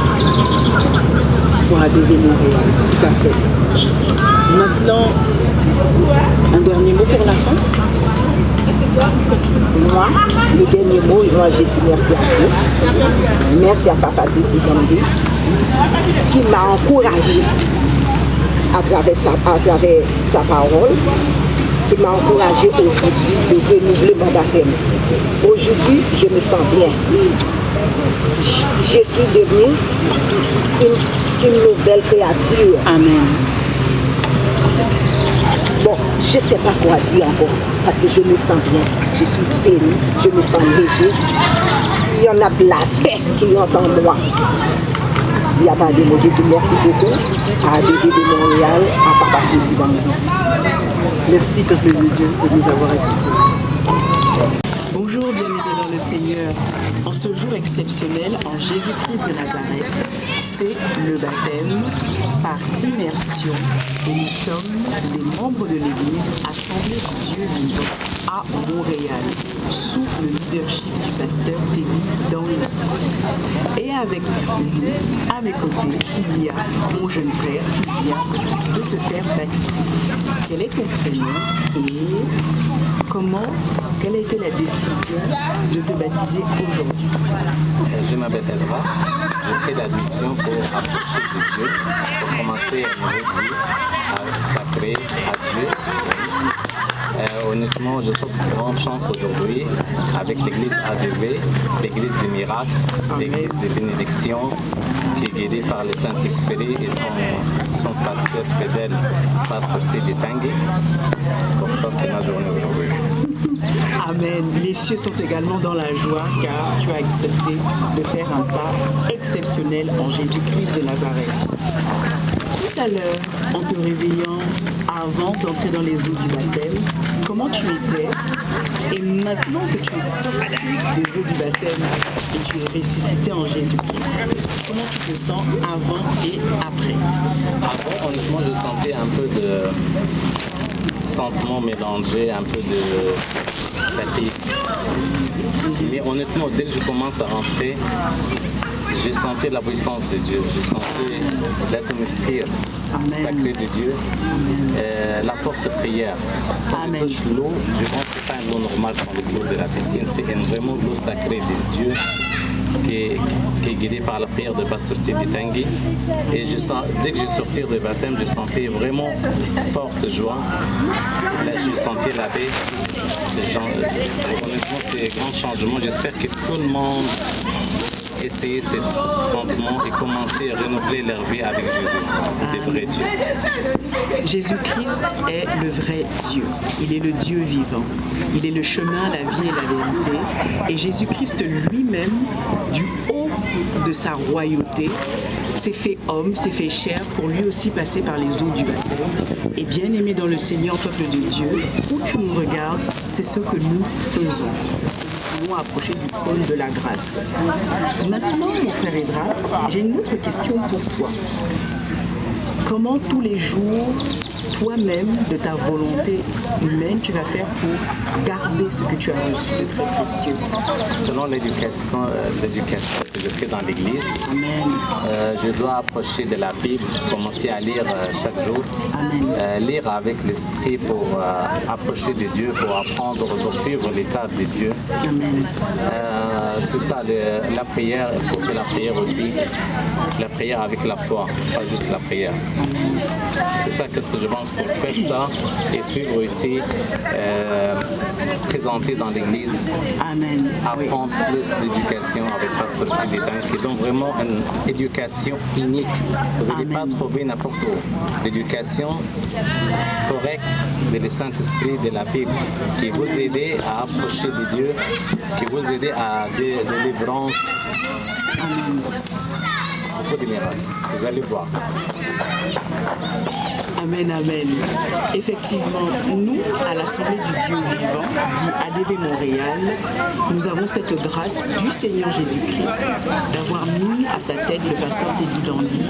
pour ADV Montréal, tout à fait. Maintenant, un dernier mot pour la fin. Moi, le dernier mot, moi j'ai dit merci à Dieu. Merci à Papa Teddy Dangui qui m'a encouragé à travers sa parole, qui m'a encouragé aujourd'hui de renouveler mon baptême. Aujourd'hui, je me sens bien. Je suis devenue une nouvelle créature. Amen. Bon, je ne sais pas quoi dire encore, parce que je me sens bien, je suis bénie, je me sens léger. Il y en a de la paix qui entend moi. Il n'y a pas de mots, je dis merci beaucoup à ADV de Montréal, à Papa Teddy Dangui. Merci, peuple de Dieu, de nous avoir écoutés. Bonjour, bien-aimés dans le Seigneur. En ce jour exceptionnel, en Jésus-Christ de Nazareth, c'est le baptême par immersion. Et nous sommes des membres de l'Église assemblés de Dieu vivant à Montréal, sous le leadership du pasteur Teddy Dangui. Et avec lui, à mes côtés, il y a mon jeune frère qui vient de se faire baptiser. Quel est ton prénom et quelle a été la décision de te baptiser aujourd'hui? Je m'appelle Elva, j'ai pris la décision pour approcher de Dieu, pour commencer une nouvelle vie, à sacrer à Dieu. Honnêtement, je trouve une grande chance aujourd'hui avec l'église ADV, l'église des miracles, l'église des bénédictions, qui est guidée par le Saint-Esprit et son pasteur fidèle, pasteur Teddy Dangui. Pour ça, c'est ma journée aujourd'hui. Amen. Les cieux sont également dans la joie car tu as accepté de faire un pas exceptionnel en Jésus-Christ de Nazareth. Tout à à l'heure, en te réveillant, avant d'entrer dans les eaux du baptême, comment tu étais, et maintenant que tu es sorti des eaux du baptême et tu es ressuscité en Jésus-Christ, comment tu te sens avant et après? Avant, honnêtement, je sentais un peu de sentiments mélangés, un peu de fatigue. Mais honnêtement, dès que je commence à rentrer, j'ai senti la puissance de Dieu, j'ai senti l'atmosphère sacrée de Dieu, la force de prière. Quand je touche l'eau, je pense que ce n'est pas une eau normale comme l'eau de la piscine, c'est vraiment l'eau sacrée de Dieu qui est guidée par la prière de Pasteur Tidi Tanguy. Et dès que je sortais du baptême, je sentais vraiment forte joie. Là, je sentais la paix. Honnêtement, c'est un grand changement. J'espère que tout le monde essayer ce sentiment et commencer à renouveler leur vie avec Jésus, le vrai Dieu. Jésus-Christ est le vrai Dieu. Il est le Dieu vivant. Il est le chemin, la vie et la vérité. Et Jésus-Christ lui-même, du haut de sa royauté, s'est fait homme, s'est fait chair pour lui aussi passer par les eaux du baptême. Et bien aimé dans le Seigneur, peuple de Dieu, où tu nous regardes, c'est ce que nous faisons. Nous pouvons approcher du trône de la grâce. Maintenant, mon frère Edra, j'ai une autre question pour toi. Comment tous les jours, toi-même, de ta volonté humaine, tu vas faire pour garder ce que tu as reçu de très précieux? Selon l'éducation que je fais dans l'église, je dois approcher de la Bible, commencer à lire chaque jour, lire avec l'esprit pour approcher de Dieu, pour apprendre, pour suivre l'état de Dieu. C'est ça, la prière, il faut faire la prière aussi, la prière avec la foi, pas juste la prière. C'est ça qu'est-ce que je pense pour faire ça et suivre aussi, présenter dans l'église, apprendre plus d'éducation avec Pasteur Tidi Tanguy qui donne vraiment une éducation unique. Vous n'allez pas trouver n'importe où. L'éducation correcte de Saint-Esprit de la Bible qui vous aide à approcher de Dieu, qui vous aide à des délivrances. Beaucoup de miracles. Vous allez voir. Amen, amen. Effectivement, nous, à l'Assemblée du Dieu vivant, dit ADV Montréal, nous avons cette grâce du Seigneur Jésus-Christ d'avoir mis à sa tête le pasteur Tedi Tanguy,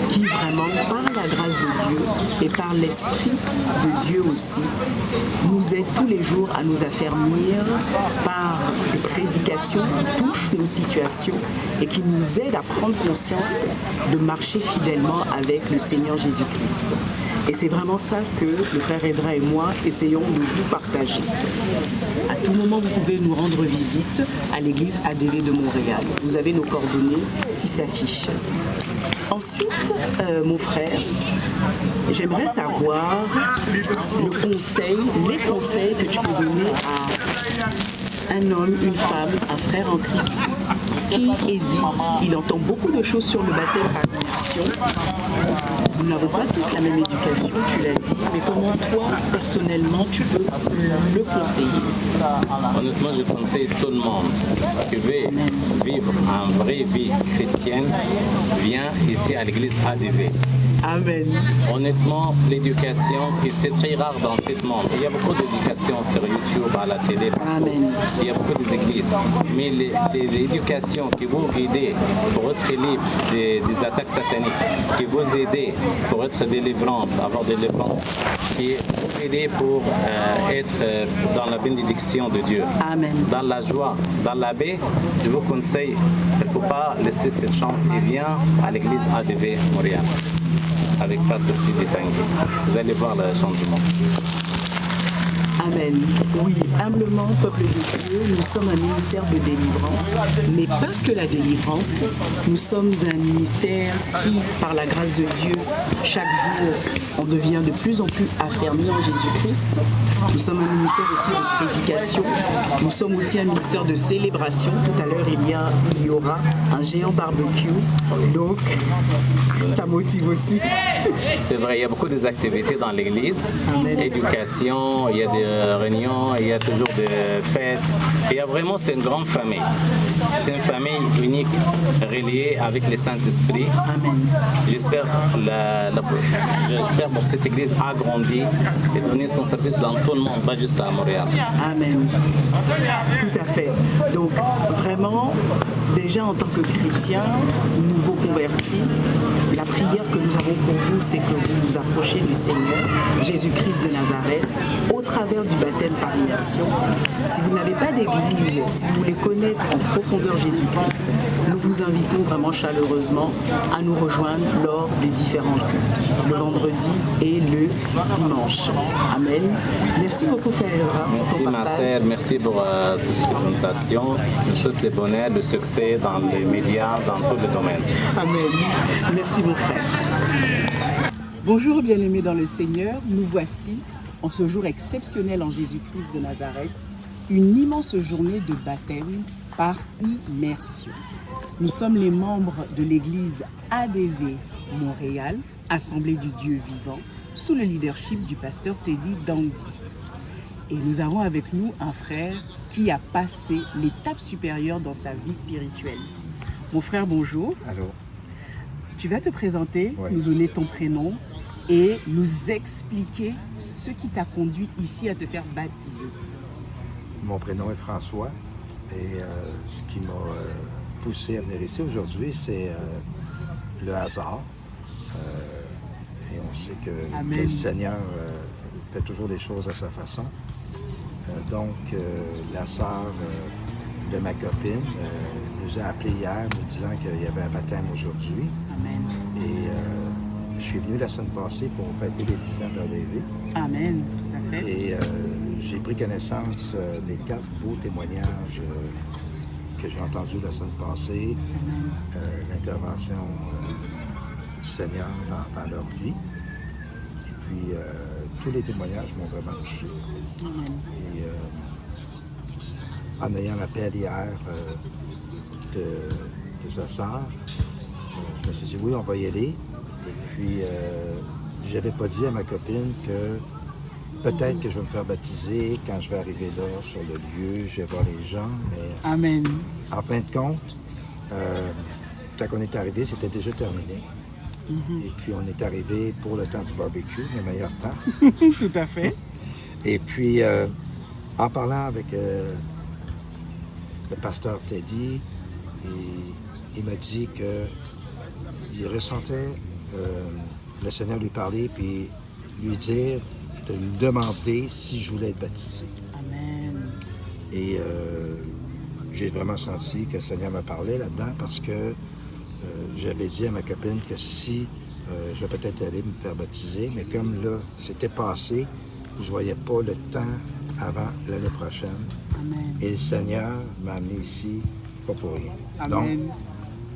qui vraiment, par la grâce de Dieu et par l'Esprit de Dieu aussi, nous aide tous les jours à nous affermir par des prédications qui touchent nos situations et qui nous aident à prendre conscience de marcher fidèlement avec le Seigneur Jésus-Christ. Et c'est vraiment ça que le frère Edra et moi essayons de vous partager. À tout moment, vous pouvez nous rendre visite à l'église ADV de Montréal. Vous avez nos coordonnées qui s'affichent. Ensuite, mon frère, j'aimerais savoir les conseils que tu peux donner à un homme, une femme, un frère en Christ qui hésite. Il entend beaucoup de choses sur le baptême par immersion. Nous n'avons pas tous la même éducation, tu l'as dit, mais comment toi, personnellement, tu peux le conseiller? Honnêtement, je conseille tout le monde qui veut vivre une vraie vie chrétienne, viens ici à l'église ADV. Amen. Honnêtement, l'éducation, c'est très rare dans ce monde. Il y a beaucoup d'éducation sur YouTube, à la télé, Amen. Il y a beaucoup d'églises. Mais l'éducation qui vous aide pour être libre des attaques sataniques, qui vous aide pour être délivrance, avoir des délivrances, qui vous aide pour être dans la bénédiction de Dieu, Amen. Dans la joie, dans la paix, je vous conseille, il ne faut pas laisser cette chance et viens à l'église ADV Montréal avec Pasteur Tidi Tanguy. Vous allez voir le changement. Amen. Oui, humblement, peuple de Dieu, nous sommes un ministère de délivrance, mais pas que la délivrance. Nous sommes un ministère qui, par la grâce de Dieu, chaque jour, on devient de plus en plus affermi en Jésus-Christ. Nous sommes un ministère aussi de prédication. Nous sommes aussi un ministère de célébration. Tout à l'heure, il y aura un géant barbecue. Donc, ça motive aussi. C'est vrai, il y a beaucoup d'activités dans l'église. Éducation, il y a des des réunions, il y a toujours des fêtes. Il y a vraiment, c'est une grande famille. C'est une famille unique, reliée avec le Saint-Esprit. J'espère pour cette église agrandir et donner son service dans tout le monde, pas juste à Montréal. Amen. Tout à fait. Donc, vraiment, déjà en tant que chrétien, nouveau converti, la prière que nous avons pour vous, c'est que vous vous approchiez du Seigneur, Jésus-Christ de Nazareth, au travers du baptême par immersion. Si vous n'avez pas d'église, si vous voulez connaître en profondeur Jésus-Christ, nous vous invitons vraiment chaleureusement à nous rejoindre lors des différents cultes, le vendredi et le dimanche. Amen. Merci beaucoup, Frère Evra, pour Merci, ton ma partage. sœur. Merci pour cette présentation. Je souhaite le bonheur, le succès dans les médias, dans tous les domaines. Amen. Merci, mon frère. Bonjour, bien-aimés dans le Seigneur. Nous voici en ce jour exceptionnel en Jésus-Christ de Nazareth, une immense journée de baptême par immersion. Nous sommes les membres de l'église ADV Montréal, Assemblée du Dieu vivant, sous le leadership du pasteur Teddy Dangui. Et nous avons avec nous un frère qui a passé l'étape supérieure dans sa vie spirituelle. Mon frère, bonjour. Allô. Tu vas te présenter, Oui. nous donner ton prénom et nous expliquer ce qui t'a conduit ici à te faire baptiser. Mon prénom est François et ce qui m'a poussé à venir ici aujourd'hui, c'est le hasard. Et on sait que le Seigneur fait toujours les choses à sa façon. Donc, la sœur de ma copine nous a appelé hier nous disant qu'il y avait un baptême aujourd'hui. Amen. Et je suis venu la semaine passée pour fêter les 10 ans d'ADV. Amen, tout à fait. Et j'ai pris connaissance des 4 beaux témoignages que j'ai entendus la semaine passée, l'intervention du Seigneur dans leur vie. Et puis, tous les témoignages m'ont vraiment touché. Et en ayant l'appel hier de sa sœur, je me suis dit oui, on va y aller. Et puis, je n'avais pas dit à ma copine que peut-être que je vais me faire baptiser quand je vais arriver là, sur le lieu, je vais voir les gens, mais Amen. En fin de compte, quand on est arrivé, c'était déjà terminé. Et puis, on est arrivé pour le temps du barbecue, le meilleur temps. Tout à fait. Et puis, en parlant avec le pasteur Teddy, il m'a dit qu'il ressentait le Seigneur lui parler, puis lui dire de lui demander si je voulais être baptisé. Amen. Et j'ai vraiment senti que le Seigneur me parlait là-dedans parce que j'avais dit à ma copine que si je vais peut-être aller me faire baptiser, mais comme là, c'était passé, je ne voyais pas le temps avant l'année prochaine. Amen. Et le Seigneur m'a amené ici, pas pour rien. Amen. Donc,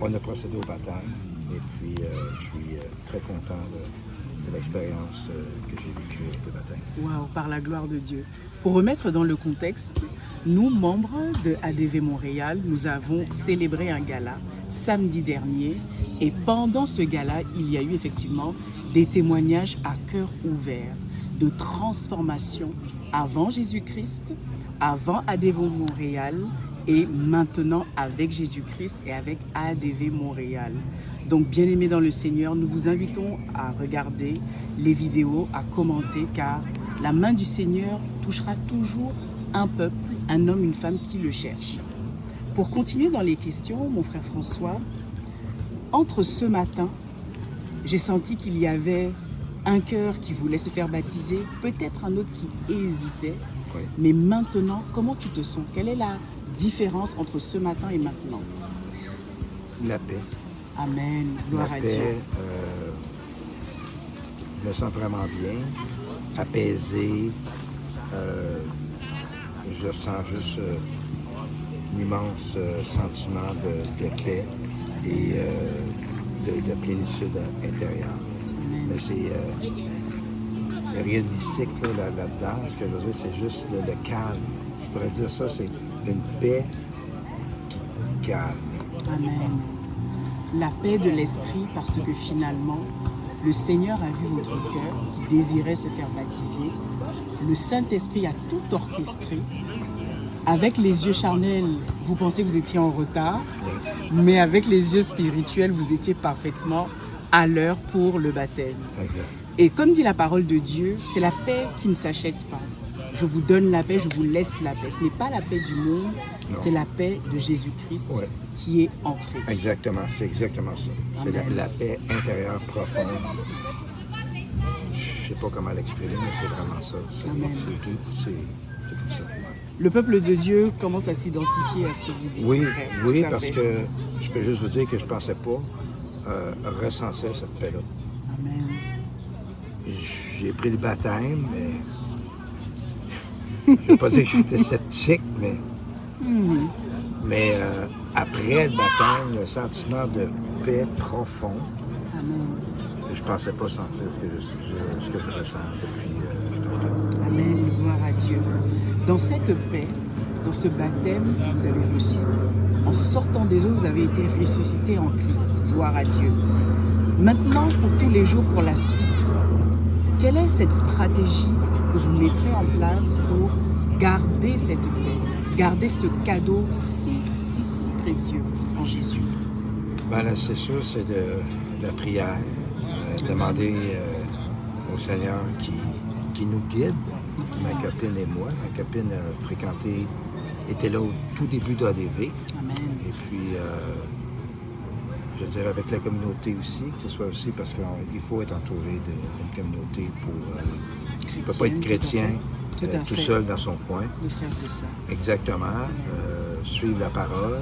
on a procédé au baptême et puis je suis très content de l'expérience que j'ai vécue avec le baptême. Waouh, par la gloire de Dieu. Pour remettre dans le contexte, nous, membres de ADV Montréal, nous avons célébré un gala samedi dernier et pendant ce gala, il y a eu effectivement des témoignages à cœur ouvert de transformation avant Jésus-Christ, avant ADV Montréal et maintenant avec Jésus-Christ et avec ADV Montréal. Donc, bien-aimés dans le Seigneur, nous vous invitons à regarder les vidéos, à commenter, car la main du Seigneur touchera toujours un peuple, un homme, une femme qui le cherche. Pour continuer dans les questions, mon frère François, entre ce matin, j'ai senti qu'il y avait un cœur qui voulait se faire baptiser, peut-être un autre qui hésitait, Oui. mais maintenant, comment tu te sens? Quelle est la différence entre ce matin et maintenant? La paix. Amen, gloire La à paix, Dieu. je me sens vraiment bien, apaisé. Je sens juste un immense sentiment de paix et de plénitude intérieure. Mais c'est il n'y a rien de mystique là-dedans. Ce que je veux dire, c'est juste le calme. Je pourrais dire ça, c'est une paix qui calme. Amen. La paix de l'esprit, parce que finalement, le Seigneur a vu votre cœur qui désirait se faire baptiser. Le Saint-Esprit a tout orchestré. Avec les yeux charnels, vous pensez que vous étiez en retard, mais avec les yeux spirituels, vous étiez parfaitement à l'heure pour le baptême. Exact. Et comme dit la parole de Dieu, c'est la paix qui ne s'achète pas. Je vous donne la paix, je vous laisse la paix. Ce n'est pas la paix du monde, c'est la paix de Jésus-Christ qui est entrée. Exactement, c'est exactement ça. C'est la paix intérieure profonde. Je ne sais pas comment l'exprimer, mais c'est vraiment ça. C'est comme ça. Le peuple de Dieu commence à s'identifier à ce que vous dites. Oui, parce que je peux juste vous dire que je ne pensais pas recenser cette paix-là. Amen. J'ai pris le baptême, mais je ne vais pas dire que j'étais sceptique, mais après le baptême, le sentiment de paix profond, je ne pensais pas sentir ce que je ressens depuis longtemps. Amen, gloire à Dieu. Dans cette paix, dans ce baptême que vous avez reçu, en sortant des eaux, vous avez été ressuscité en Christ. Gloire à Dieu. Maintenant, pour tous les jours, pour la suite, quelle est cette stratégie que vous mettrez en place pour garder cette paix, garder ce cadeau si précieux en Jésus? Ben là, c'est sûr, c'est de la prière, demander au Seigneur qui nous guide, ma copine et moi. Ma copine a fréquenté, était là au tout début d'ADV. Et puis, je dirais avec la communauté aussi, que ce soit aussi parce qu'il faut être entouré d'une communauté pour... on ne peut pas être chrétien tout seul dans son coin. Le frère, c'est ça. Exactement. Suivre la parole,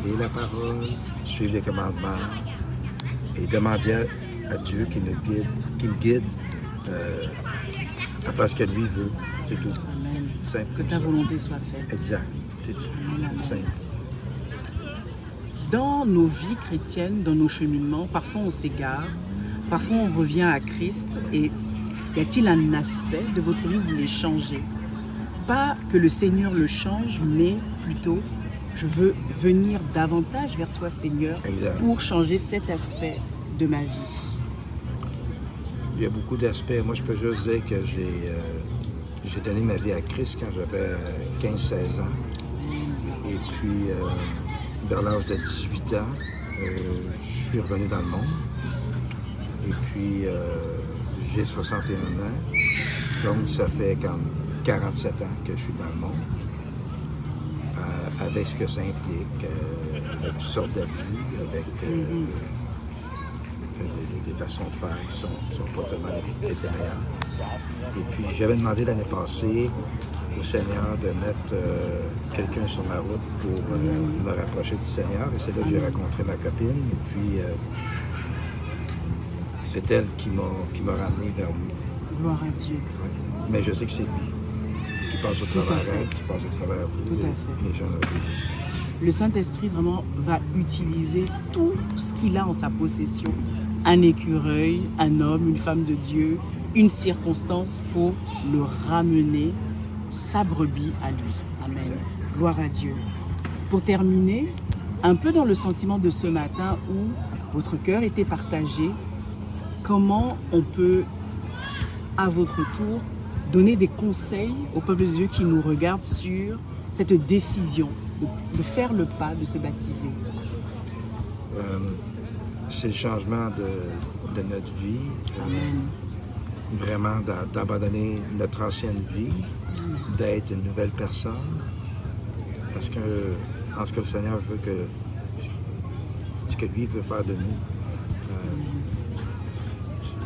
lire la parole, suivre les commandements et demander à Dieu qu'il me guide à faire ce que lui veut. C'est tout. Amen. Simple. Que ta volonté soit faite. Exact. C'est simple. Dans nos vies chrétiennes, dans nos cheminements, parfois on s'égare, parfois on revient à Christ. Et y a-t-il un aspect de votre vie que vous voulez changer? Pas que le Seigneur le change, mais plutôt je veux venir davantage vers toi, Seigneur, pour changer cet aspect de ma vie. Il y a beaucoup d'aspects. Moi, je peux juste dire que j'ai donné ma vie à Christ quand j'avais 15-16 ans. Et puis, vers l'âge de 18 ans, je suis revenu dans le monde. Et puis, j'ai 61 ans. Donc, ça fait comme 47 ans que je suis dans le monde. Avec ce que ça implique, avec toutes sortes d'abus, avec des façons de faire qui sont pas tellement les meilleures. Et puis, j'avais demandé l'année passée au Seigneur de mettre quelqu'un sur ma route pour me rapprocher du Seigneur. Et c'est là que j'ai rencontré ma copine. Et puis, c'est elle qui m'a ramené vers lui. Gloire à Dieu. Oui. Mais je sais que c'est lui qui passe au travers elle, qui passe au travers vous, les gens de le Saint-Esprit vraiment va utiliser tout ce qu'il a en sa possession. Un écureuil, un homme, une femme de Dieu, une circonstance pour le ramener, sa brebis à lui. Amen. Gloire à Dieu. Pour terminer, un peu dans le sentiment de ce matin où votre cœur était partagé, comment on peut, à votre tour, donner des conseils au peuple de Dieu qui nous regarde sur cette décision de faire le pas, de se baptiser? C'est le changement de notre vie. Vraiment d'abandonner notre ancienne vie, d'être une nouvelle personne. Parce que, en ce que le Seigneur veut ce que lui veut faire de nous,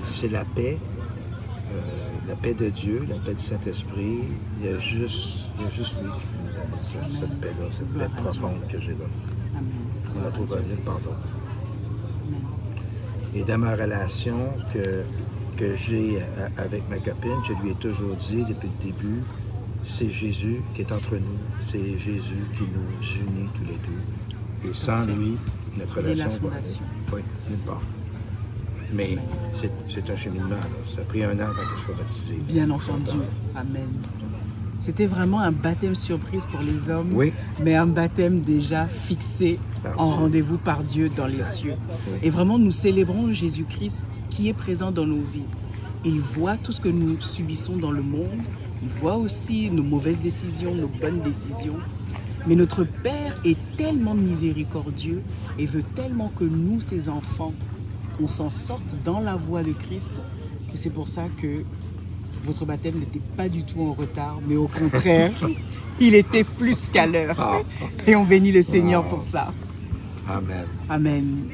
c'est la paix de Dieu, la paix du Saint-Esprit. Il y a juste lui qui nous amène cette paix-là, cette paix profonde que j'ai là. On la trouve nulle part d'autre. Et dans ma relation que j'ai avec ma copine, je lui ai toujours dit depuis le début, c'est Jésus qui est entre nous, c'est Jésus qui nous unit tous les deux. Et sans lui, notre relation va aller. Oui, nulle part. Mais c'est un cheminement. Là. Ça a pris 1 an avant que je sois baptisé. Bien entendu. Amen. C'était vraiment un baptême surprise pour les hommes, Oui. mais un baptême déjà fixé en rendez-vous par Dieu dans les cieux. Oui. Et vraiment, nous célébrons Jésus-Christ qui est présent dans nos vies. Il voit tout ce que nous subissons dans le monde. Il voit aussi nos mauvaises décisions, nos bonnes décisions. Mais notre Père est tellement miséricordieux et veut tellement que nous, ses enfants, on s'en sorte dans la voie de Christ, que c'est pour ça que votre baptême n'était pas du tout en retard, mais au contraire, il était plus qu'à l'heure. Et on bénit le Seigneur pour ça. Amen. Amen.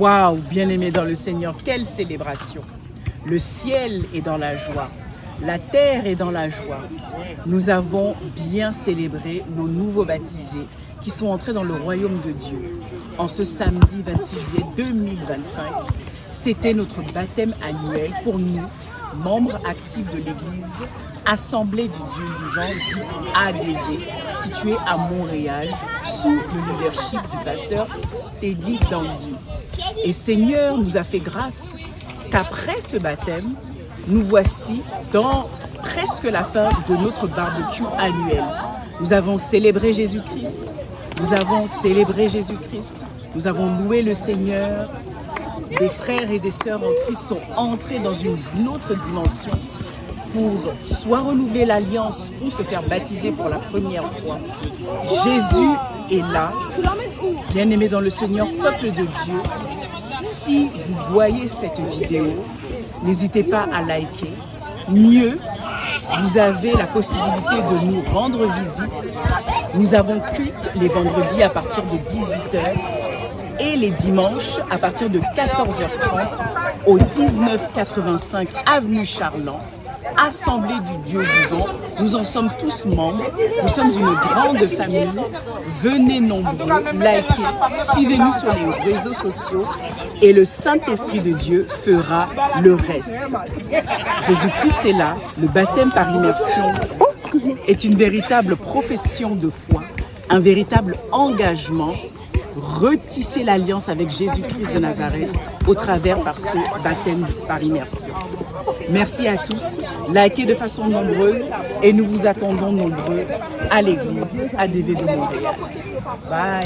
Waouh, bien-aimés dans le Seigneur, quelle célébration! Le ciel est dans la joie, la terre est dans la joie. Nous avons bien célébré nos nouveaux baptisés qui sont entrés dans le royaume de Dieu. En ce samedi 26 juillet 2025, c'était notre baptême annuel pour nous, membres actifs de l'Église Assemblée du Dieu vivant, dite ADV, située à Montréal, sous le leadership du pasteur Teddy Dangui. Et Seigneur nous a fait grâce qu'après ce baptême, nous voici dans presque la fin de notre barbecue annuel. Nous avons célébré Jésus-Christ, nous avons célébré Jésus-Christ, nous avons loué le Seigneur. Des frères et des sœurs en Christ sont entrés dans une autre dimension pour soit renouveler l'alliance ou se faire baptiser pour la première fois. Jésus est là, bien-aimés dans le Seigneur, peuple de Dieu. Si vous voyez cette vidéo, n'hésitez pas à liker. Mieux, vous avez la possibilité de nous rendre visite. Nous avons culte les vendredis à partir de 18h et les dimanches à partir de 14h30 au 1985 avenue Charland. Assemblée du Dieu vivant, nous en sommes tous membres, nous sommes une grande famille, venez nombreux, likez, suivez-nous sur les réseaux sociaux et le Saint-Esprit de Dieu fera le reste. Jésus-Christ est là, le baptême par immersion est une véritable profession de foi, un véritable engagement. Retisser l'alliance avec Jésus-Christ de Nazareth au travers par ce baptême par immersion. Merci à tous, likez de façon nombreuse et nous vous attendons nombreux à l'église ADV de Montréal. Bye.